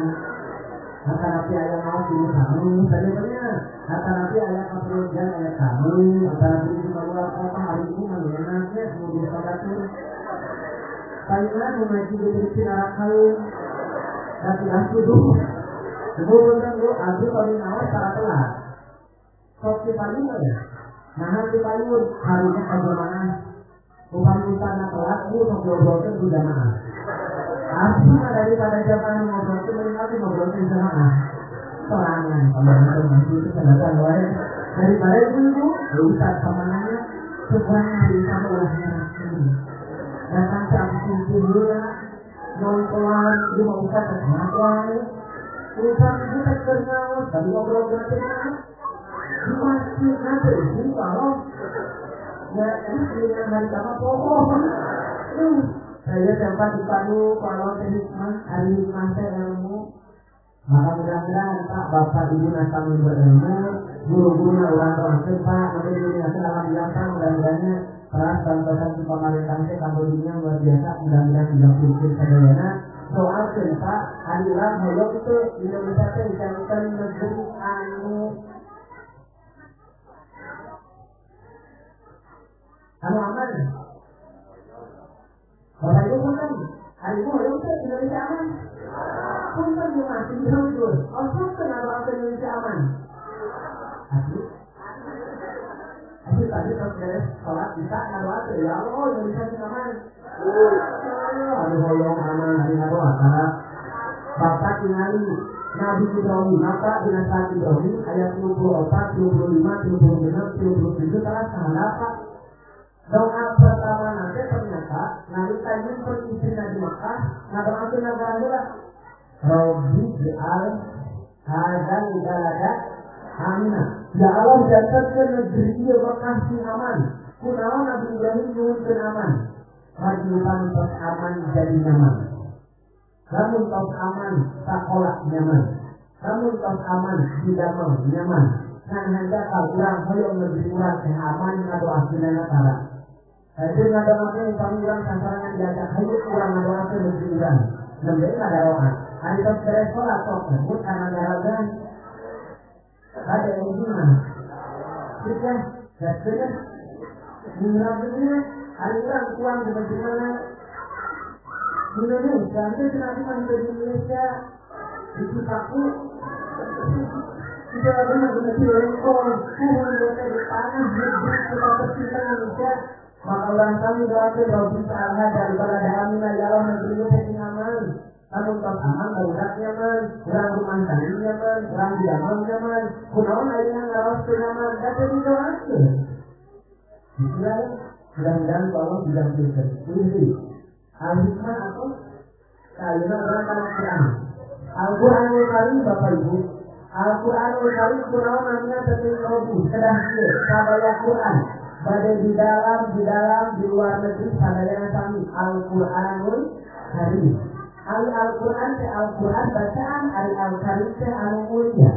Kata nabi ayah ngawas ibu kamu, tadinya. Kata nabi ayah keperluan ayah kamu. Kata nabi ibu keluar kota hari ini mengenaknya mobil padaku. Kalian mengaji dari sinar kaum. Tapi aku dulu. Kemudian dulu aku kalau ngawas para telat. Kopi paling ya. Nah di paling harinya kemana? Bukan utama telat, bu, ngobrol-ngobrol itu jamaah. Artinya daripada jamaah ngobrol itu menikmati ngobrol itu jamaah. Soalnya, kalau itu itu selesai luar. Daripada itu, ustaz temanannya, semuanya bisa olahnya. Datang ke ampun dia, nonton, dia mau buka kesehatan. Ustaz itu terkenal, tapi ngobrol berkenal. Di masjid nanti, ini kalau ya, ini pilihan dari sama pokok. Saya sempat dipandu kalau hikmah, hari hikmah saya ilmu. Maka mudah-mudahan Pak, Bapak Ibu kami berilmu, guru-guru orang tua Pak, nanti dunia selama dilaksanakan mudah-mudahannya keras bantuan pemerintah saya Kambodia luar biasa, mudah-mudahan tidak pikir sadayana. Soal Pak, adilah holok itu Indonesia teh dijadikan negeri anu aman. Bapak Ibu punten, hari ini holok itu Indonesia aman. Punten di masih jujur, untuk kenapa Indonesia aman? Asli tadi pas beres sholat bisa ngadoa ya Allah Indonesia aman. Aduh holong aman hari ngadoa karena Bapak tinggali Nabi Ibrahim, maka dengan saat Ibrahim ayat 24, 25, 26, 27 telah apa? Doa pertama nanti ternyata Nabi tanya istri Nabi Makkah ngadoakeun negara Rabbi ji'al hadzal balada amina. Ya Allah jadikan negeri ieu Makkah sing aman. Kunaon Nabi Ibrahim nyuwunkeun aman. Kehidupan tos aman jadi nyaman. Kamu tos aman sakola nyaman. Kamu tos aman di damel nyaman. Kan handakal urang hoyong negeri urang teh aman ngadoakeun negara. Hadir ngadoakeun upami urang sasarangan diajak hayu urang ngadoakeun negeri urang. Nembe ngadoa. Hari tos beres sholat tos sebut karena garagan. Ada yang gimana? Kita jadikan mengerjakan hari orang kurang dengan gimana? Indonesia itu nanti masih di Indonesia di Cipaku kita lagi mengenai lengkong kurang buatnya di tanah negeri kita tercinta Indonesia. Maka orang kami doakan Rabbi Ta'ala daripada damina ya Allah negeri kita aman. Kamu tos aman, barudak nyaman, kurang rumah tangga nyaman, kurang diaman nyaman, kunaon ayeuna ngaros teu nyaman, dapat didoakeun. Dikira mudah-mudahan Allah tidak berikan. Ini al-hikmah atau kalimat orang Al-Quran. Al-Quranul Karim Bapak Ibu, Al-Quranul Karim kunaon namanya penting robu, kedah kieu, sabaya Quran. Badai di dalam, di luar negeri sadayana sami Al-Quranul Karim. Al-Quran teh Al-Quran bacaan, Al-Karim teh anu mulia.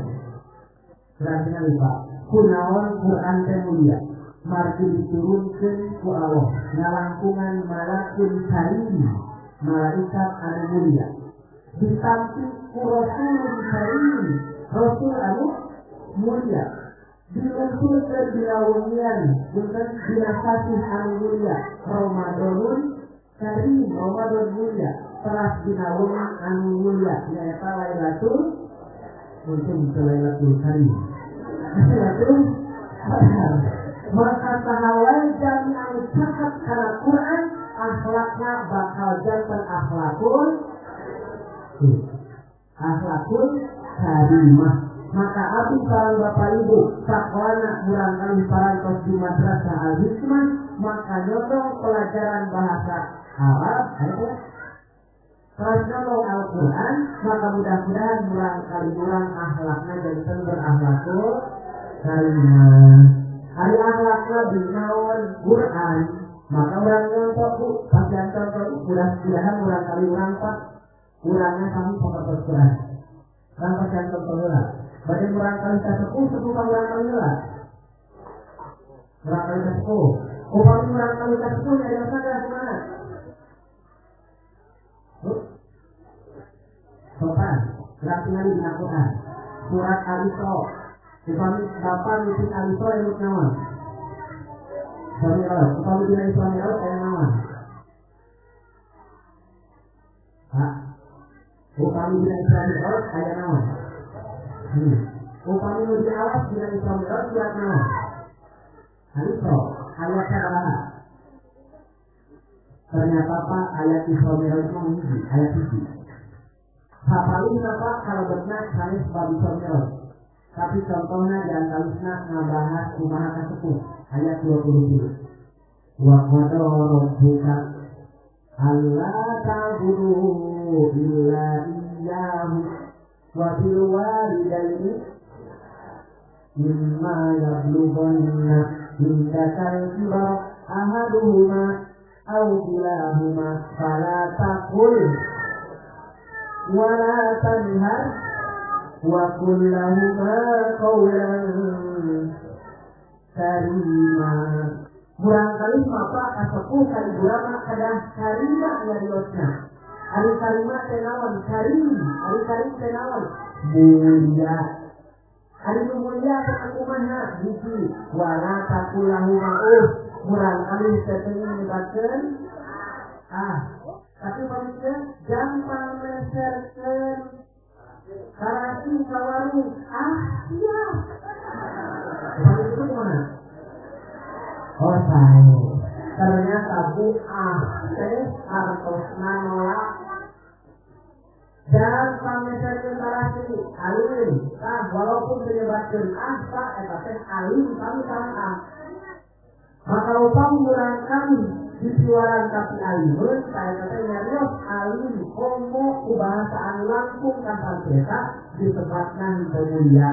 Berarti lupa, kunaon Quran teh mulia. Margi diturunkeun ku Allah, ngalangkungan malakul karim, malaikat anu mulia. Ditampi ku Rasul karim, Rasul anu mulia. Diluncurkeun dilawungian, bukan dinasasih anu mulia. Ramadanun karim, Ramadan mulia. Teras dinawung anu mulia nyaeta Lailatul Untung Lailatul Karim. Lailatul Qadar. Maka sahawai jami anu cakap kana Quran akhlakna bakal janten akhlakul karimah. Maka abdi sareng Bapak Ibu sakoana urang kali parantos di madrasah Al-Hikmah maka nyodong pelajaran bahasa Arab aya karena mau Al-Quran, maka mudah-mudahan murang akhlaknya jantan berakhlakul karimah. Hari akhlaknya binawan Quran, maka orang yang tahu pas jantan tahu mudah-mudahan murang kali urang pak, urangnya kami pakai Quran. Orang pas jantan tahu lah, badan murang kali sepuh kan urang kali lah, murang kali sepuh. Upami murang kali sepuh ada masalah di mana? Sopan, latihan di Al-Quran. Surat Al-Isra. Upami bapak misalnya Al-Isra yang nawan. Suami'al, upami di Suami'al yang nawan. Upami di Suami'al yang nawan. Upami di awas di Suami'al surat nawan. Al-Isra, ayat berapa? Ternyata Pak ayat Suami'al itu menguji ayat 7. Hafalin Bapak kalau benar saya sebagai Suami'al. Tapi contohnya di antaranya ngabahas kumaha kasepuh ayat 20. Wa qada rabbuka alla ta'budu illa iyyahu wa bil walidaini imma yablughanna indakal kibar ahaduhuma aw kilahuma fala taqul wala tanhar wa qul lahuma qawlan karima. Barangkali mapa kasepuh kali urang kadah karima nyariosna. Ari karima teh naon? Karim. Ari karim teh naon? Mulia. Ari mulia teh kumaha? Hiji, wala taqul lahuma barangkali teh nyebutkeun tapi manusia gampang meserkeun karasi kawarung iya. Itu gimana? Oh tahu. Ternyata bu teh artosna nolak. Gampang meserkeun karasi alin. Walaupun menyebabkan tak eta teh alin kami karang. Maka upami urang kami disiwaran tapi alimun saya kata nyarios alim komo ku bahasa anu langkung kasar kita disebutkan mulia.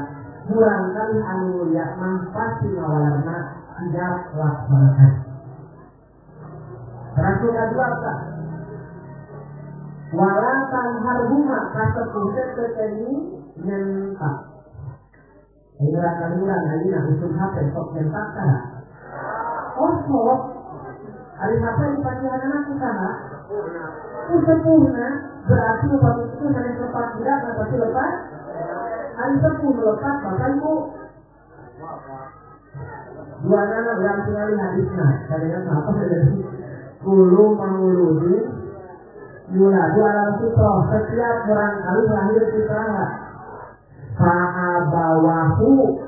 Urang kami anu mulia mah pasti ngawalarna tidak laksanakan. Rasul kedua apa? Walatan harbuma kasepuset keteni nyentak. Ini urang kali nah usul HP sok nyentak kana. Oh sok. Hari apa di panggilan aku sana? Sempurna berarti upah itu hari lepas tidak pasti lepas. Hari sepuh melepas maka ibu. Dua anak yang sekali hadisnya. Kalian apa dari Kulu manguludin yuladu alam fitrah. Setiap orang kali lahir fitrah. Fa'abawahu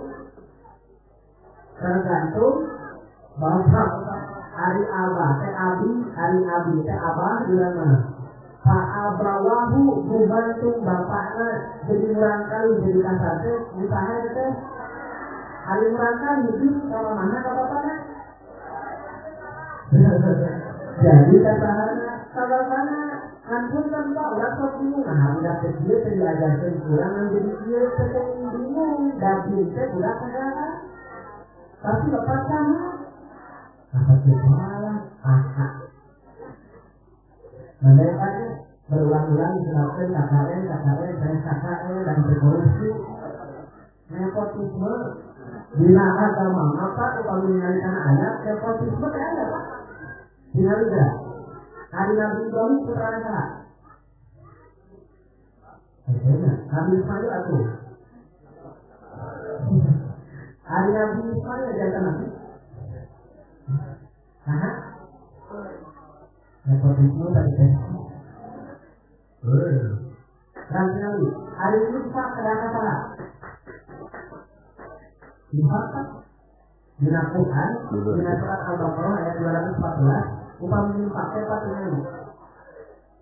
tergantung bangsa. Hari abah teh abi, hari abi teh abah di mana? Fa'abawahu dibantu bapaknya jadi murang kali jadi kasar teh usaha teh. Hari murang kali hidup sama mana ke bapaknya? Jadi kasarnya kalau mana ampun tanpa ulah sok bingung. Nah udah kecil teh diajarkan kurang jadi dia teh bingung. Daging teh udah kagak. Tapi lepas sana. Apa malah akak. Mereka berulang-ulang disebabkan KKN dan berkorupsi. Nepotisme bila agama apa kalau mengenalikan ayat nepotisme ada pak. Dinalikan. Hari Nabi Ibrahim putra salah. Nabi Ismail aku. Hari Nabi Ismail jangan Nabi. Nepotisme tadi tes. Nanti hari ini Pak ada salah. Dihafal di Al-Quran, di surat Al-Baqarah ayat 214, upami pakai patungnya.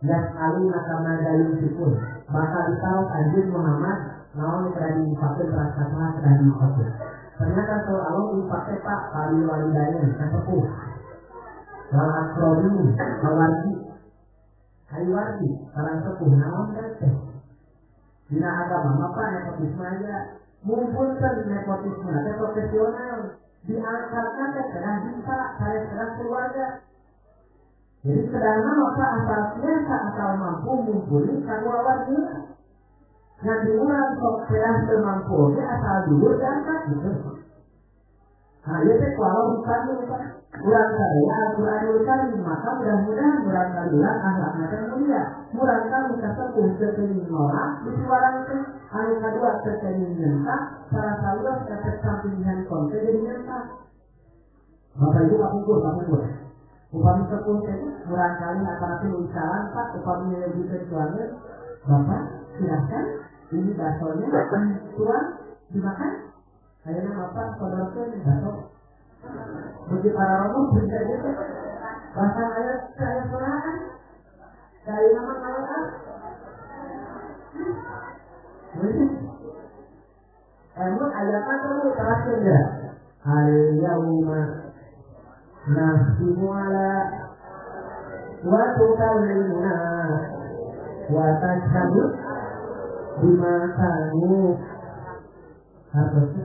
Yas'alu nakama dayun sipun. Maka ditahu anjir Muhammad naon kerana dipakai perasaan kerana dipakai. Ternyata kalau Allah dipakai pak kali walidaynya sesepuh. Lalat prodi, mawardi, hariwardi, orang sepuh naon teh. Dina agama maka nepotisme aja. Mumpulkan nepotisme ada profesional diangkatkan ke tengah bisa saya tengah keluarga. Jadi sederhana maka asal biasa asal mampu mumpuli kedua warga. Yang dimulai sok tengah semampu dia asal dulu diangkat gitu. Nah itu kalau bukan kurang kali Al-Quran kali maka mudah-mudahan kurang kali akhlaknya kan mulia. Kurang kali kesepuh terkening orang disuarakan itu. Anu kedua terkening nyentak, salah satu efek sampingan konten jadi nyentak. Bapak ibu kapungkur. Upami sepuh itu kurang kali apalagi usahakan pak upami lebih kecuali bapak silahkan ini baksonya tuan dimakan. Akhirnya bapak saudara ini bakso. Bagi para romo bisa gitu. Bahkan ayat saya serahkan dari nama Allah. Emang ayat apa tuh terakhir ya? Al-yawma nahtimu ala wa tukallimuna wa tashhadu bima kanu. Harusnya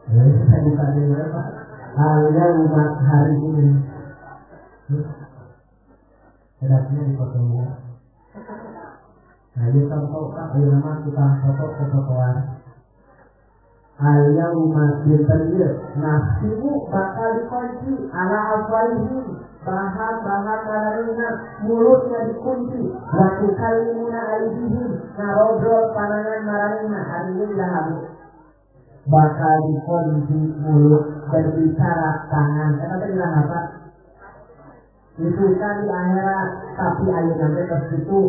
saya buka dulu ya Pak. Al-yawma hari ini. Sedapnya dipotong. Nah, dia contoh kan, ayo nama tukang foto-fotoan. Al-yawma dinterior, nafsimu bakal dikunci ala afwalihim, bahan-bahan mararina, mulutnya dikunci, laku kalimuna alihim, narodol panangan mararina, hari ini bilang habis. Bakal dikunci mulut, berbicara tangan, kenapa bilang apa? Itu kan di akhirat, tapi ayo nanti ke situ.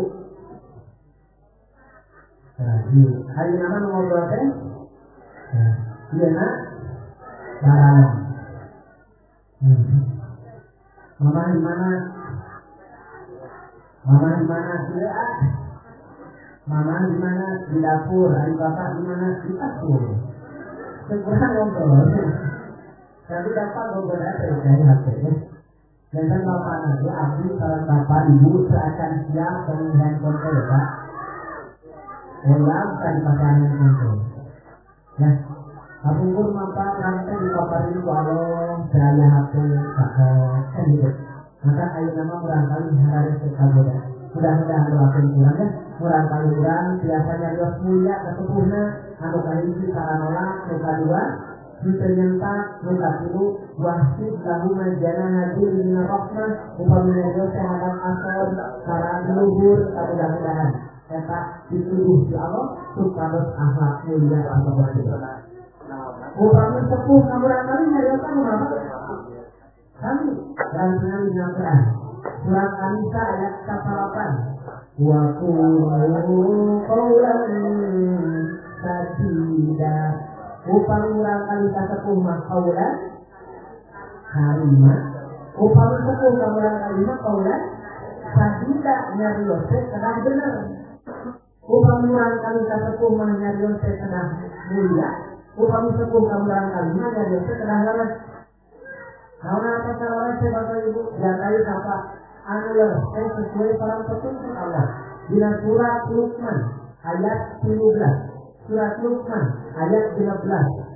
Ayo nama ngobrol kan? Iya nak, barang. Mama di mana? Mama di mana? Iya. Mama di mana? Di dapur. Adik bapak di mana? Di dapur. Sekurang ngobrol. Tapi bapak ngobrol apa ya dari HP ya? Dan bapak nanti abdi kalau bapak ibu seakan siap pemilihan konten ya pak. Bukan pakai handphone. Ya. Abungkur mampak rantai di paparin ku Allah daya hati kan gitu. Maka ayo nama murangkali hari sekagoda. Mudah-mudahan doakan kurang ya. Murangkali kurang biasanya Dios mulia kesepuhna. Anu kahiji karanolak muka dua. Bisa nyentak muka tilu. Wahsid lahu majana hadir minna rohmah. Upamina Dios yang hadap asal karang luhur. Mudah-mudahan kata dituduh di Allah supados akhlak mulia atau bersih. Upami sepuh kamuran kali nyari apa nama? Kami rancangan Al-Quran surat An-Nisa ayat 8. Wa qulu qawlan sadida. Upami urang kali sepuh mah qawlan kalimah. Upami sepuh kamuran kalimah qawlan sadida nyarios teh kedah bener. Upami urang kali sepuh mah nyarios teh kedah mulia. Upami sepuh kamuran kalimah nyarios teh kedah leres. Karena apa caranya saya bapak ibu yang kali apa anu leres teh sesuai perang petunjuk Allah. Bila surat Luqman ayat 13, surat Luqman ayat 15,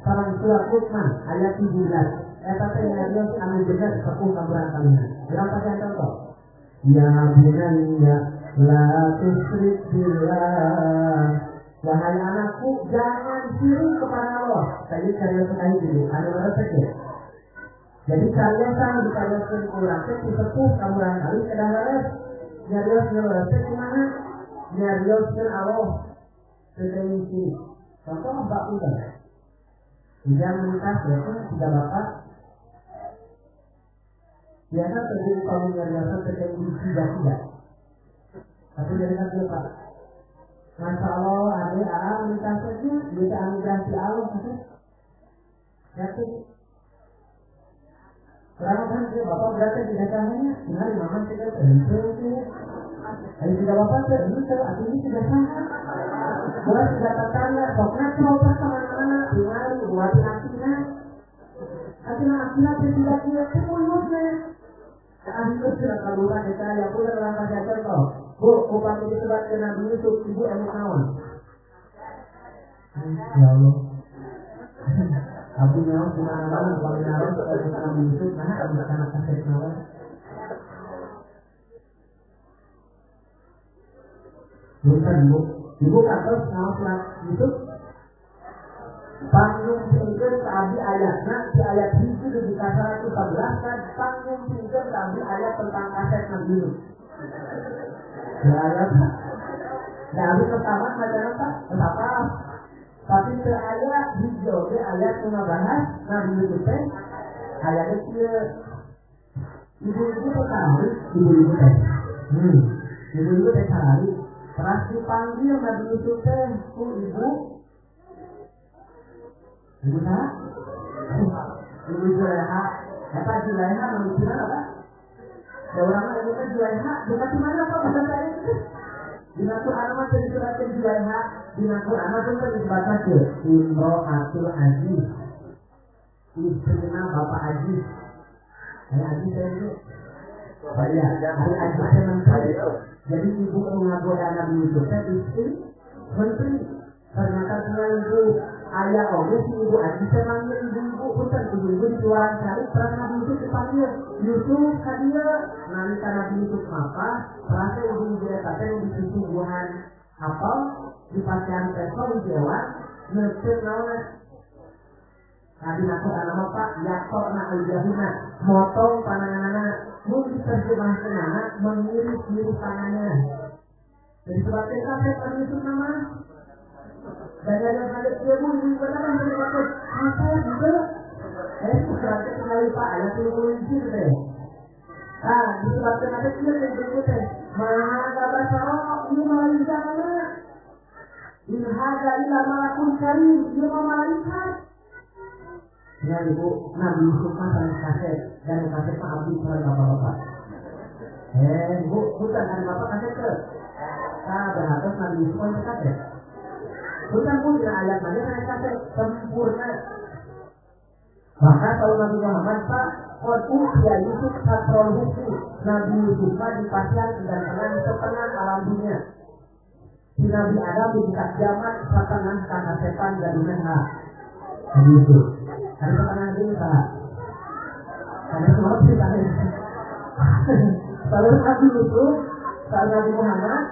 perang surat Luqman ayat 17. Eta teh nyarios anu bener sepuh kamuran kalimah. Berapa saya contoh? Ya bunayya la tusyrik billah. Wahai anakku, jangan syirik kepada Allah. Tadi saya sekali dulu, ada resep ya. Jadi kalian sang dikalian kurang di sepuh kamuran kali kedah leres. Nyarios resep kemana? Nyarios ke Allah. Sedang syirik. Contoh mbak udah. Tidak menikah ya, tidak bapak. Biasa terjadi kamu nyarios sedang tidak. Tapi dari kata pak. Masya Allah, adik menikah saja, bisa anugerah si Allah saja. Jadi, berapa kan dia bapak berarti tidak samanya, tinggal mama tidak terhenti. Hari tidak bapak terhenti, artinya tidak sama. Buat tidak tertanya, soknya coba kemana-mana, tinggal buat akhirnya. Akhirnya tidak itu mulutnya. Akhirnya sudah kaluran saya pun dalam bahasa contoh. Bu, upah ini sebab kena Yusuf, ibu emang kawan. Ya Allah. Aku memang kemana-mana, kalau nawan, kalau kena Yusuf, nah, kalau kena kasih kawan. Bukan, ibu kata, nama surat Yusuf, panggung tinggal keabdi ayatnya, di ayat itu di kasar 111 kan, panggung tinggal keabdi ayat tentang kaset Nabi Yusuf. Ayat, Nabi pertama macam apa? Tapi ayat hijau ayat bahas Nabi Yusuf ayat itu ibu-ibu sekali, ibu-ibu teh, ibu-ibu teh sekali, terus dipanggil Nabi Yusuf teh, ibu tak? Ibu Juleha, apa Juleha menunjukkan apa? Ada orang ibu kan Juleha, bukan di mana apa bahasa saya itu? Di Al-Quran mah jadi surat Juleha, di Al-Quran mah itu disebutkan ke Imro'atul Aziz, istrinya Bapak Aziz. Aziz saya itu, Aziz saya menteri. Jadi ibu mengagoda Nabi Yusuf saya istri menteri. Ternyata dengan ibu ayah oke si ibu Aziz saya manggil ibu-ibu, bukan ibu-ibu di luar cari, terus Nabi Yusuf dipanggil Yusuf kadia. Nanti Nabi Yusuf apa? Terasa ibu-ibu dia kata yang disungguhan Atau di pasien peso di Jawa ngecer naon Nabi nakut anak bapak yakok nak aljahuna motong pananganana mun diterjemahkan anak mengiris-iris tangannya. Jadi sebabnya kaset Nabi Yusuf nama dan ada dia pun di benar berkata kaset juga berarti sekali pak ayat 30 deh. Nah disebabkan ada dia yang berikutnya maha kabar sarok ini malaikat anak in hada illa malakun karim dia malaikat. Ya ibu Nabi Yusuf kan kaset dan kaset Pak Abdi kepada bapak-bapak. Ibu bukan dari bapak kaset ke berhatus Nabi Yusuf kan kaset. Bukan pun dengan ayat mana kan kaset sempurna. Maka kalau Nabi Muhammad Pak Qadu ya Yusuf satrol hukum Nabi Yusuf dipasang dan tenang setengah alam dunia. Si Nabi Adam dibuka jamat setengah kata setan dan dunia. Nabi Yusuf ada setengah dulu tak? Ada semua cerita ini. Kalau Nabi Yusuf, kalau Nabi Muhammad,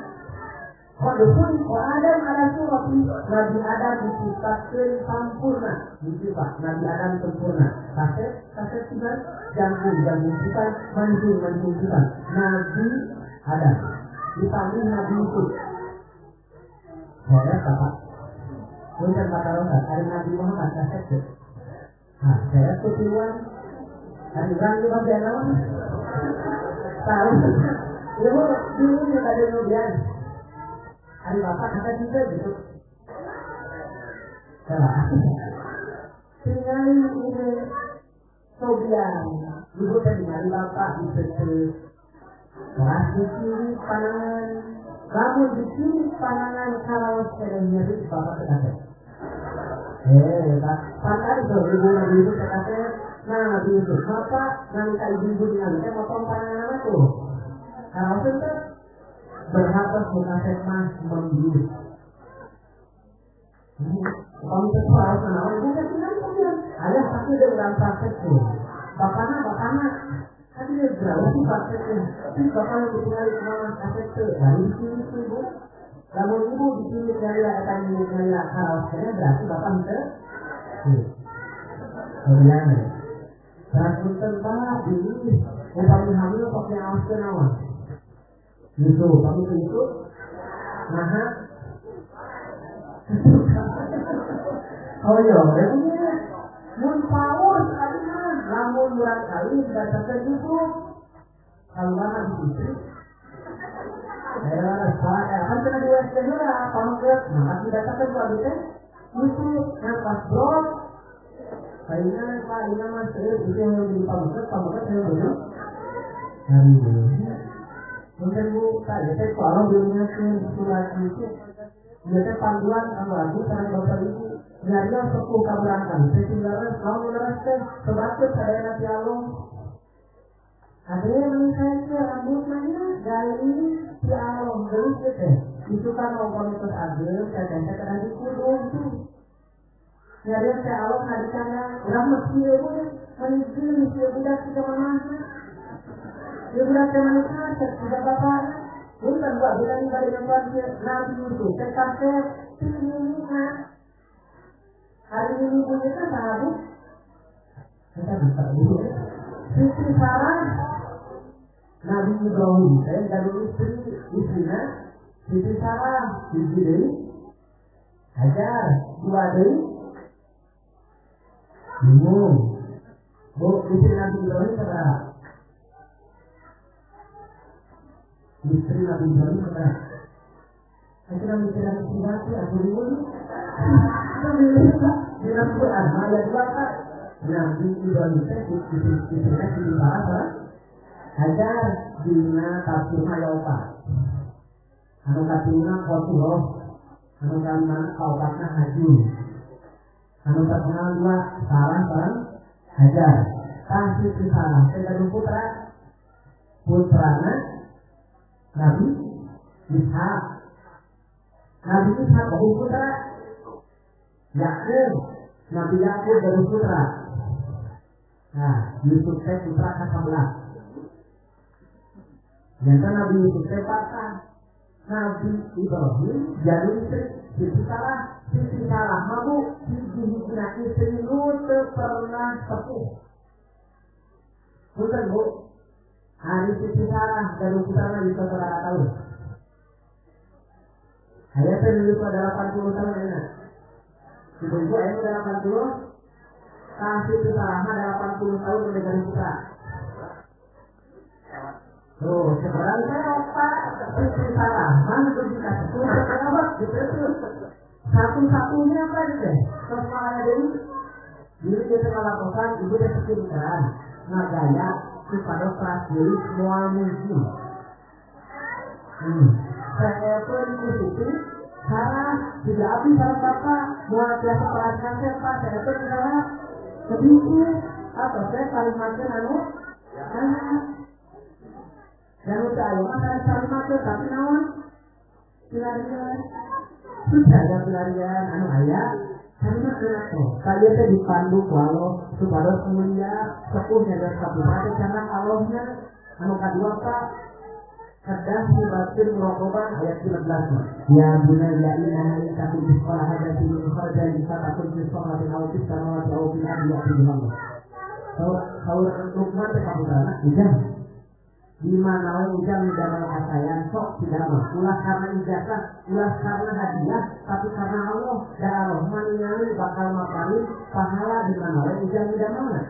Qadupun Adam ada surat Nabi Adam diciptakan sempurna, dicipta Nabi Adam sempurna. Kaset tidak jangkung kita mancing kita. Nabi Adam dipanggil Nabi Yusuf. Saya bapak. Bukan kata orang, hari Nabi Muhammad kaset. Nah, saya tujuan hari rani bagian apa? Tahu? Ibu dulu yang ada nubian. Hari bapak kata juga gitu. Salah. Tinggal ini nubian. Ibu tadi hari bapak disebut. Keras di kiri panangan. Kamu di kiri panangan kalau saya nyeri bapak kata. Pandai itu ibu Nabi Yusuf kata, Nabi Yusuf maka nanti ibu di Nabi saya potong pandangan aku. Kalau sudah berhapus mengasih mas membius. Kalau itu harus menawan ibu kan tidak ada pasti ada dalam praktek tu. Bapaknya, tapi dia berapa sih prakteknya? Tapi bapaknya ditinggali kemana praktek tu? Dari sini ibu. Kalau ibu dipilih dari akan memilih kaosnya berarti bapak bisa. Kemudian, berarti tentang ini upami hamil pakai kaos kenawan. Itu, kamu itu, nah, oh iya, ini mun power sekali mah, namun murah kali tidak tertentu. Kalau mana istri. Kan kena dua setengah pangkat, maka tidak akan buat itu yang pas bro, kayaknya masih itu yang di pangkat yang dulu, hari dulu. Mungkin bu, saya kalau dulunya surat itu, biasanya panduan lagu karena bapak ibu, nyarinya 10 kabaran, setinggalan kalau meneruskan sebabnya saya nanti alung. Ada yang menurut rambut mana dari ini si alom gelis gitu. Itu kan komunitas agel, kadang-kadang kena dikudung tuh. Nyari si alom hadisanya, udah mesti itu menizil si budak kita mana. Si budak kita mana, sudah bapak. Bukan buat bilang dari yang buat Nabi Yusuf, terkasih ini kan. Hari ini punya kan sahabat. Kita bisa dulu. Sisi Sarah. Nabi Ibrahim, saya dari istrinya, Siti Sarah, Siti Dewi, Hajar, dua Dewi, bingung. Bu, istri Nabi Ibrahim kata, istri Nabi Ibrahim kata, saya mikir Nabi Ibrahim, aku bingung. Di dalam Quran, ayat 2 Nabi Ibrahim, istrinya Siti Sarah, Hajar dina tafsir Mayopa. Anu katina Qotullah, anu kalima kaubatna Hajun. Anu terkenal dua Sarah Hajar. Kasih si Sarah, kedua putrana Nabi Ishak. Nabi Ishak bahu putra Yakub. Nabi Yakub bahu putra. Nah, Yusuf putra ke-11. Jangan Nabi Yusuf patah Nabi Ibrahim jadi Siti Sarah mabu hiji-hijina istri nu teu pernah sepuh. Punten Bu, hari Siti Sarah dari putrana di saudara tahun. Saya terlibat pada 80 tahun enak. Ibu-ibu ini udah 80, kasih Siti Sarah ada 80 tahun udah dari putra. Tuh, sekarang saya Pak Siti Sarah, mantu dikasih putra kenapa? Gitu. Satu-satunya apa gitu? Terus makanya Dewi, diri dia melakukan ibu dia sekirkan ngagaya kepada prajurit mual muslim. Saya pun dikusuti, Sarah tidak habis sarah bapak mual biasa perhatian siapa? Saya pun Sarah sedikit atau saya paling makin dan udah ayo makan paling makin tapi naon pilarian sudah ada pelarian ayah karena kenapa kalian teh dipandu walau supaya mulia sepuhnya dan kabupaten karena Allahnya kedua Pak kadang sibatin merokoban ayat 13 ya bunayya innaha in takun fi salahati min kharajan fa takun fi salatin aw fi samawati aw fil ardi ya'ti bihamd. Kalau Lukman teh kabupaten ujang di mana ujang dalam kasayan sok tidak ulah karena ijazah, ulah karena hadiah, tapi karena Allah dan Rahman yang bakal makarin pahala di mana ujang tidak mana.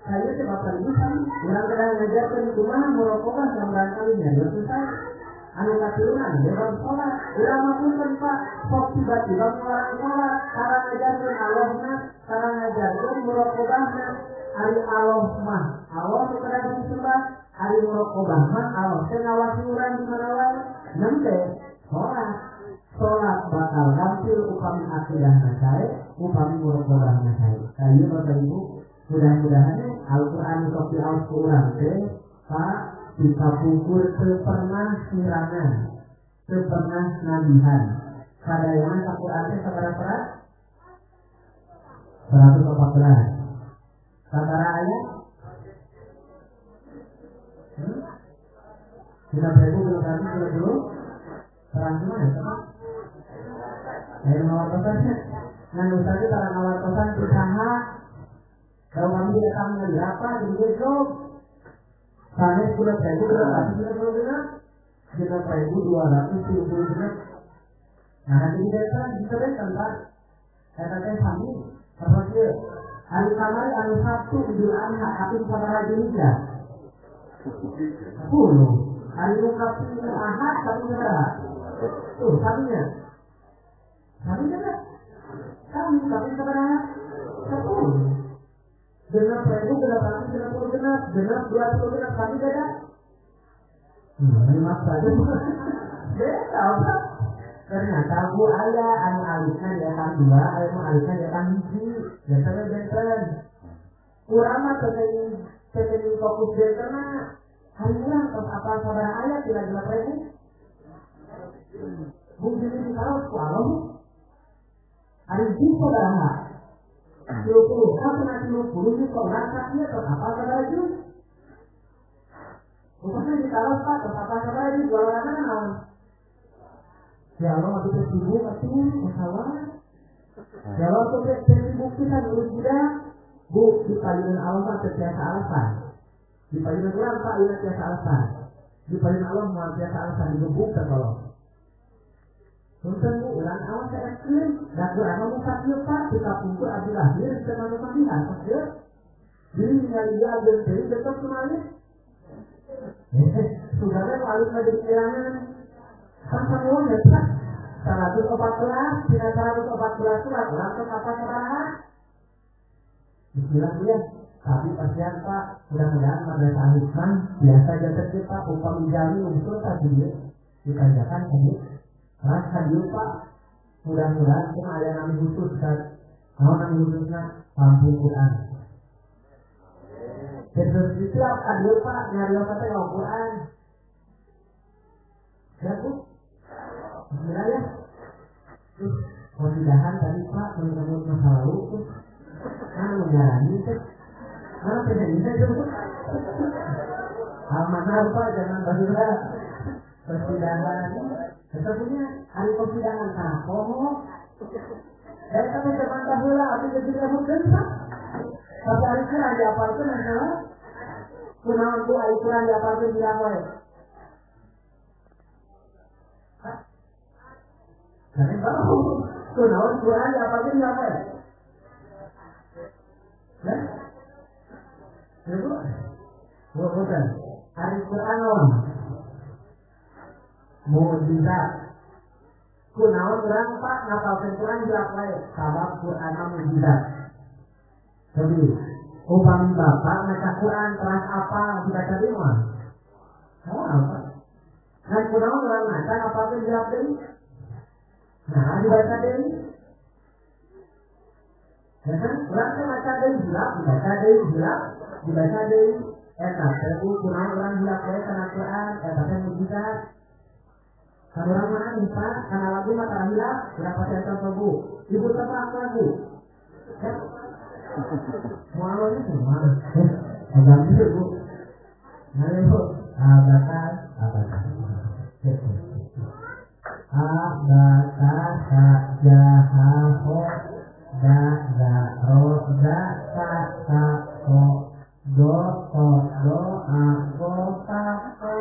Saya sebabkan bisa, orang kadang ngajarkan di rumah merokokkan gambaran kalinya, bersusah. Anu katurunan, dewan sholat, ulama pun kan Pak, sok tiba-tiba mengarang sholat, karena ngajarkan Allahnya, karena ngajarkan merokokkannya, hari Allah mah, Allah kepada disembah, hari merokokkan mah, Allah ngawasi orang di mana wae, nanti sholat bakal tampil upami akidahnya saya, upami merokokkannya saya. Kayu Bapak Ibu, mudah-mudahan Al-Quran kopi Al-Quran Pak kita pungkur pernah sirangan pernah nabihan kadayangan Al-Quran seberapa 114 sabara ayat kita beribu dulu terang gimana ayo ngawal pesannya ngan usahanya terang ngawal pesan usaha. Kalau kami tidak akan melihat apa, jadi besok sana 10.000 berapa? 10.270 genap. Nah nanti kita akan diserahkan Pak. Saya katakan kami, apa dia? Hari kamari, hari Sabtu, Idul Adha, Akhir Sabara Julija 10. Hari Rukati, Ahad, tapi berapa? Tuh, kaminya. Kami tidak. Kami, tapi berapa? 10. Genap 1.000, genap 20 genap kami beda. Ini maksudnya beda apa? Ternyata bu ayah anu alisnya di atas 2, ayah mau alisnya di atas 1. Biasanya benten. Kurang mah terkini fokus benten mah hari kurang terus apa saudara ayah tidak 1.000. Mungkin ini kalau kualo hari ini saudara 20, kena 20 itu berangkatnya ke apa baju? Bukannya ditaruh Pak, ke apa baju jualan mana? Ya Allah, aku tersibuk, masalah. Ya Allah, aku tersibuk kita dulu tidak. Bu, di payunan Allah Pak terbiasa alasan. Di payunan orang Pak ini terbiasa alasan. Di payunan Allah mau terbiasa alasan digebuk tertolong. Untuk ulang awal saya ekstrim dan berapa musafir Pak kita pungkur adi lahir semana panggilan maksud jadi dia agen dari tetap semuanya saudara lalu menjadi kehilangan sampai mulai Pak 114 tidak 114 surat langsung apa saudara Bismillah tapi pasien Pak mudah-mudahan madrasah Hikmah biasa jatuh kita upah menjadi unsur tadi dikerjakan ini rasa lupa mudah-mudahan cuma ada nama khusus kan kalau nama khususnya lampu Quran terus itu ada lupa nyari apa teh Quran ya Bu bismillah ya terus mudah-mudahan tadi Pak menurut masa lalu mana menjalani itu mana pengen itu almanah Pak jangan bahasa persidangan. Sebenarnya hari persidangan kapoh. Dari kami zaman dahulu, abdi jadi rambut gensak. Tapi hari kurang diapalkan adalah kunaon tu hari kurang diapalkan di apa ya? Kami tahu kunaon kurang diapalkan di apa ya? Nah, itu bukan hari Quran mukjizat. Kunaon urang Pak ngapalkeun Quran jelas wae sabab Quran mukjizat. Jadi upami bapak maca Quran terus apa dibaca di mana? Oh apa? Nah kunaon urang maca ngapalkeun jelas deui. Nah dibaca deui. Ya kan urang teh maca deui jelas, dibaca deui jelas, dibaca deui. Eta teh kunaon urang jelas wae kana Quran eta teh mukjizat. Kalau orang mana bisa, karena lagu mata hilang, berapa senter bu? Ibu terang lagu. Mualnya semua. Agak bisa bu. Nah ibu, abakan, sajahaho, roda, ko, do, ako,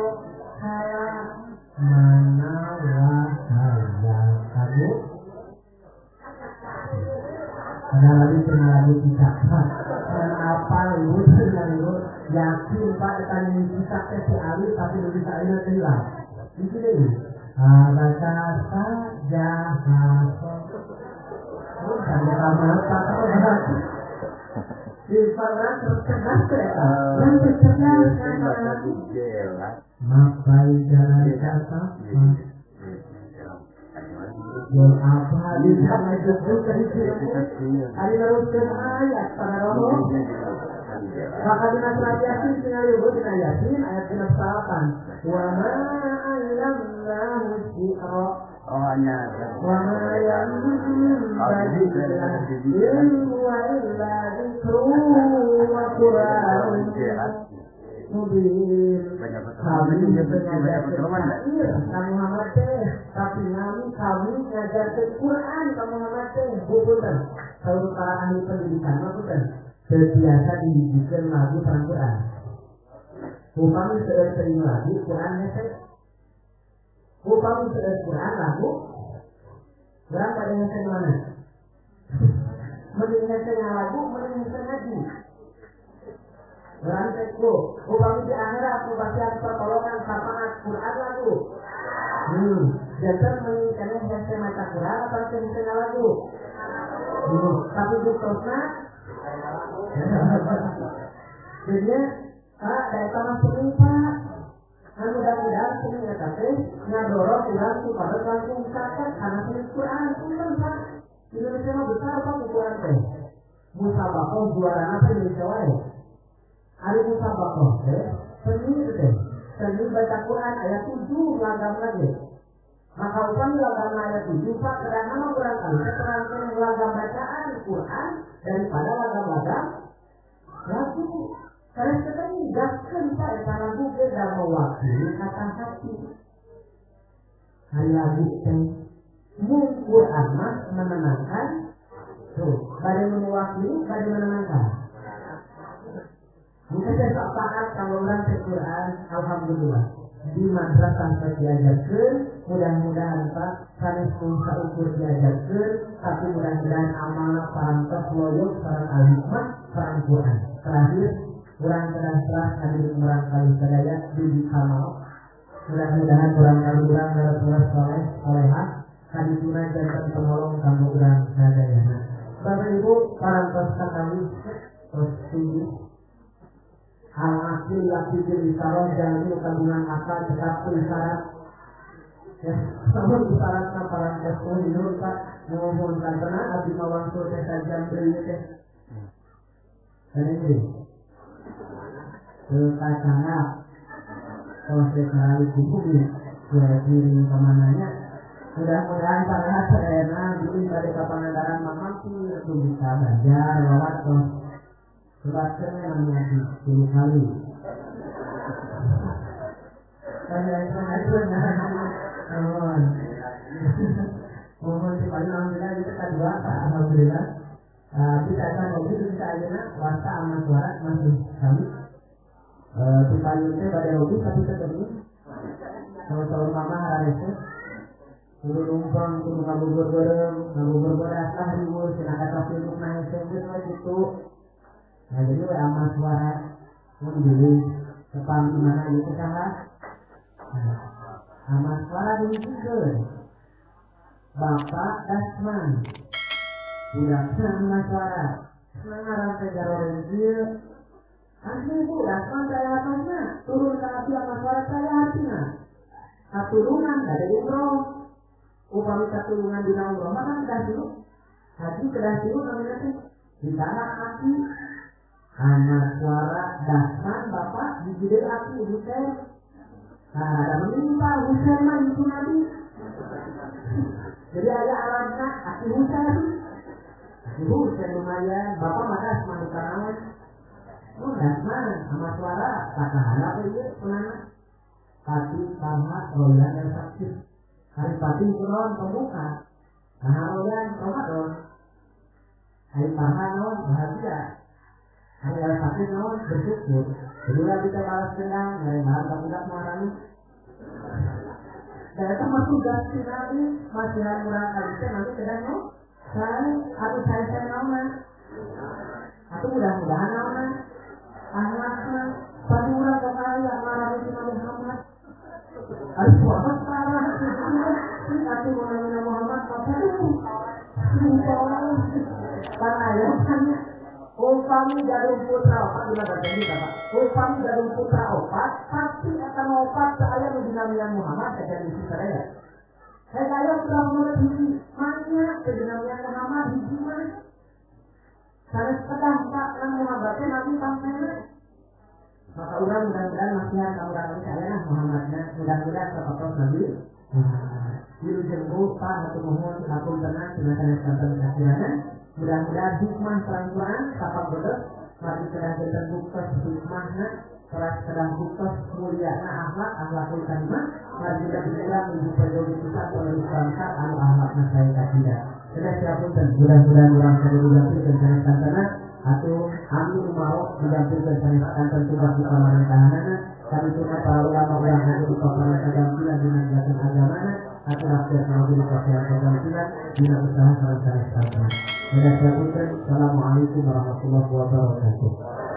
halang. Mana wahaya kamu ada lagi kita apa lu lu yakin Pak akan kita si Ali tapi lebih saya hilang itu deh baca saja bukan ramah apa di sana tercerdas kereta yang tercerdas makai jalan kata yang apa di sana itu terjadi hari teruskan ayat pada roh maka dengan surat Yasin tinggal ibu dengan Yasin ayat 8 wa ma alamnahu syi'ra wa ma yanbaghi ilmu wa illa dzikru wa qur'anun mubin kami mengajarkan kamu Muhammad teh tapi kami mengajarkan Quran kamu Muhammad teh bukan kalau para ahli pendidikan bukan terbiasa dididikan lagu perang Quran upami sering lagu Qurannya teh upami Quran lagu berapa dengan mana mendingan lagu mendingan ngaji berarti itu, upami di akhirat pembahasan pertolongan sapaat Quran lagu. Jangan menginginkan yang maca Quran atau yang lagu. Tapi buktinya, jadinya dari tanah seni Pak. Mudah-mudahan seni tapi ngadorong ulang supaya langsung cacat karena seni Quran pun Pak. Indonesia mah besar Pak Quran teh. Musabakoh juara apa Indonesia wae. Hari musabakoh seni baca Quran ayat 7 lagam lagi. Maka upami lagam ayat 7 Pak kadang nama kurang kali keterangan lagam bacaan Quran daripada lagam lagu. Karena sekarang gaskan Pak eta lagu beda mewakili kata hati. Hari lagu teh mung Quran mah menenangkan. Tuh, bade mewakili, bade menenangkan. Mungkin saya tak taat kalau orang Quran, alhamdulillah di madrasah saya diajarkan, mudah-mudahan Pak sanes bisa ukur diajarkan, tapi mudah-mudahan amanah parantos loyok sareng al-hikmah sareng Quran. Terakhir, kurang keras kami kurang kali sadaya di kamal. Mudah-mudahan kurang kali kurang harus solehah, kami tunai jantan penolong kamu kurang sadaya. Bapak Ibu parantos kami terus tinggi. Al-Asil Lakidil Isaroh Jalil Kandungan Akal Tetap Isyarat ya, namun isyaratnya para kesehatan hidup Pak mengumpulkan tenang abdi mawang surga sajam beri teh dan ini kekacana proses hari kubur kiri kemananya mudah-mudahan para serena bikin dari kapangandaran mampu itu bisa belajar lewat sebabnya namanya 10 kali. Saya alhamdulillah. Kita akan ngobrol kita ayeuna warta aman suara masih kami. Kita itu pada hobi tapi ketemu. Kalau mama harus kudu numpang kudu ngabuburit bareng lah riweuh cenah kata film naik sengkeun we kitu. Nah jadi we aman suara mun deui tepang di mana ieu saha. Aman suara dieukeun. Bapak Dasman budak sama suara sengaran tegaroren dia asli budak man saya hatana turun ke hati sama suara saya hatina katurunan dari umroh upami katurunan di umroh maka kedah dulu haji kedah dulu namanya teh di tanah hati sama suara Dasman bapak digede hati Husain ada menimpa Husain mah itu nabi jadi ada alatnya hati Husain ibu saya lumayan, bapak mana semangat karangan, dasman sama suara katakan apa ini penana, pati paha royan dan sakti, hari pati kurang pembuka, paha royan Ramadan, hari paha non bahagia, hari sakti non bersyukur, kedua kita balas dendam, dari malam tak marani, dan itu masuk gas sinari, masih hari murah kali nanti kedai non. Saya nama atau mudah-mudahan nama anaknya pada orang kekali yang marah di Muhammad harus Muhammad parah ini atau mengenai Muhammad apa itu karena ayah tanya upami jarum putra opat gimana tadi kata upami jarum putra opat pasti akan opat saya mengenai Muhammad dan isi saya saya sudah menurut hiji maknya sebenarnya Muhammad hiji mah saya sedang tak Muhammadnya nanti pangsanya maka orang mudah-mudahan nasihat orang saya Muhammadnya mudah-mudahan terpapar Nabi diru jenggu pak atau mohon lapun tenang dengan saya sampai akhirnya mudah-mudahan hikmah perang-perang tapak betul mari sedang terbuka hikmahnya keras sedang buka muliana akhlakul karimah mari kita bergerak menuju periode kita oleh bangsa anu akhlakna saya tidak sudah siapkan mudah-mudahan orang saya didampingkan saya kantana atau amin mau didampingkan saya kantan tugas di kamaran tahanana kami tuna para ulama orang yang di paparan kegampilan dengan jatuh agamana atau rakyat mau di paparan kegampilan bila usaha saran saya kantana sudah siapkan. Assalamualaikum warahmatullahi wabarakatuh.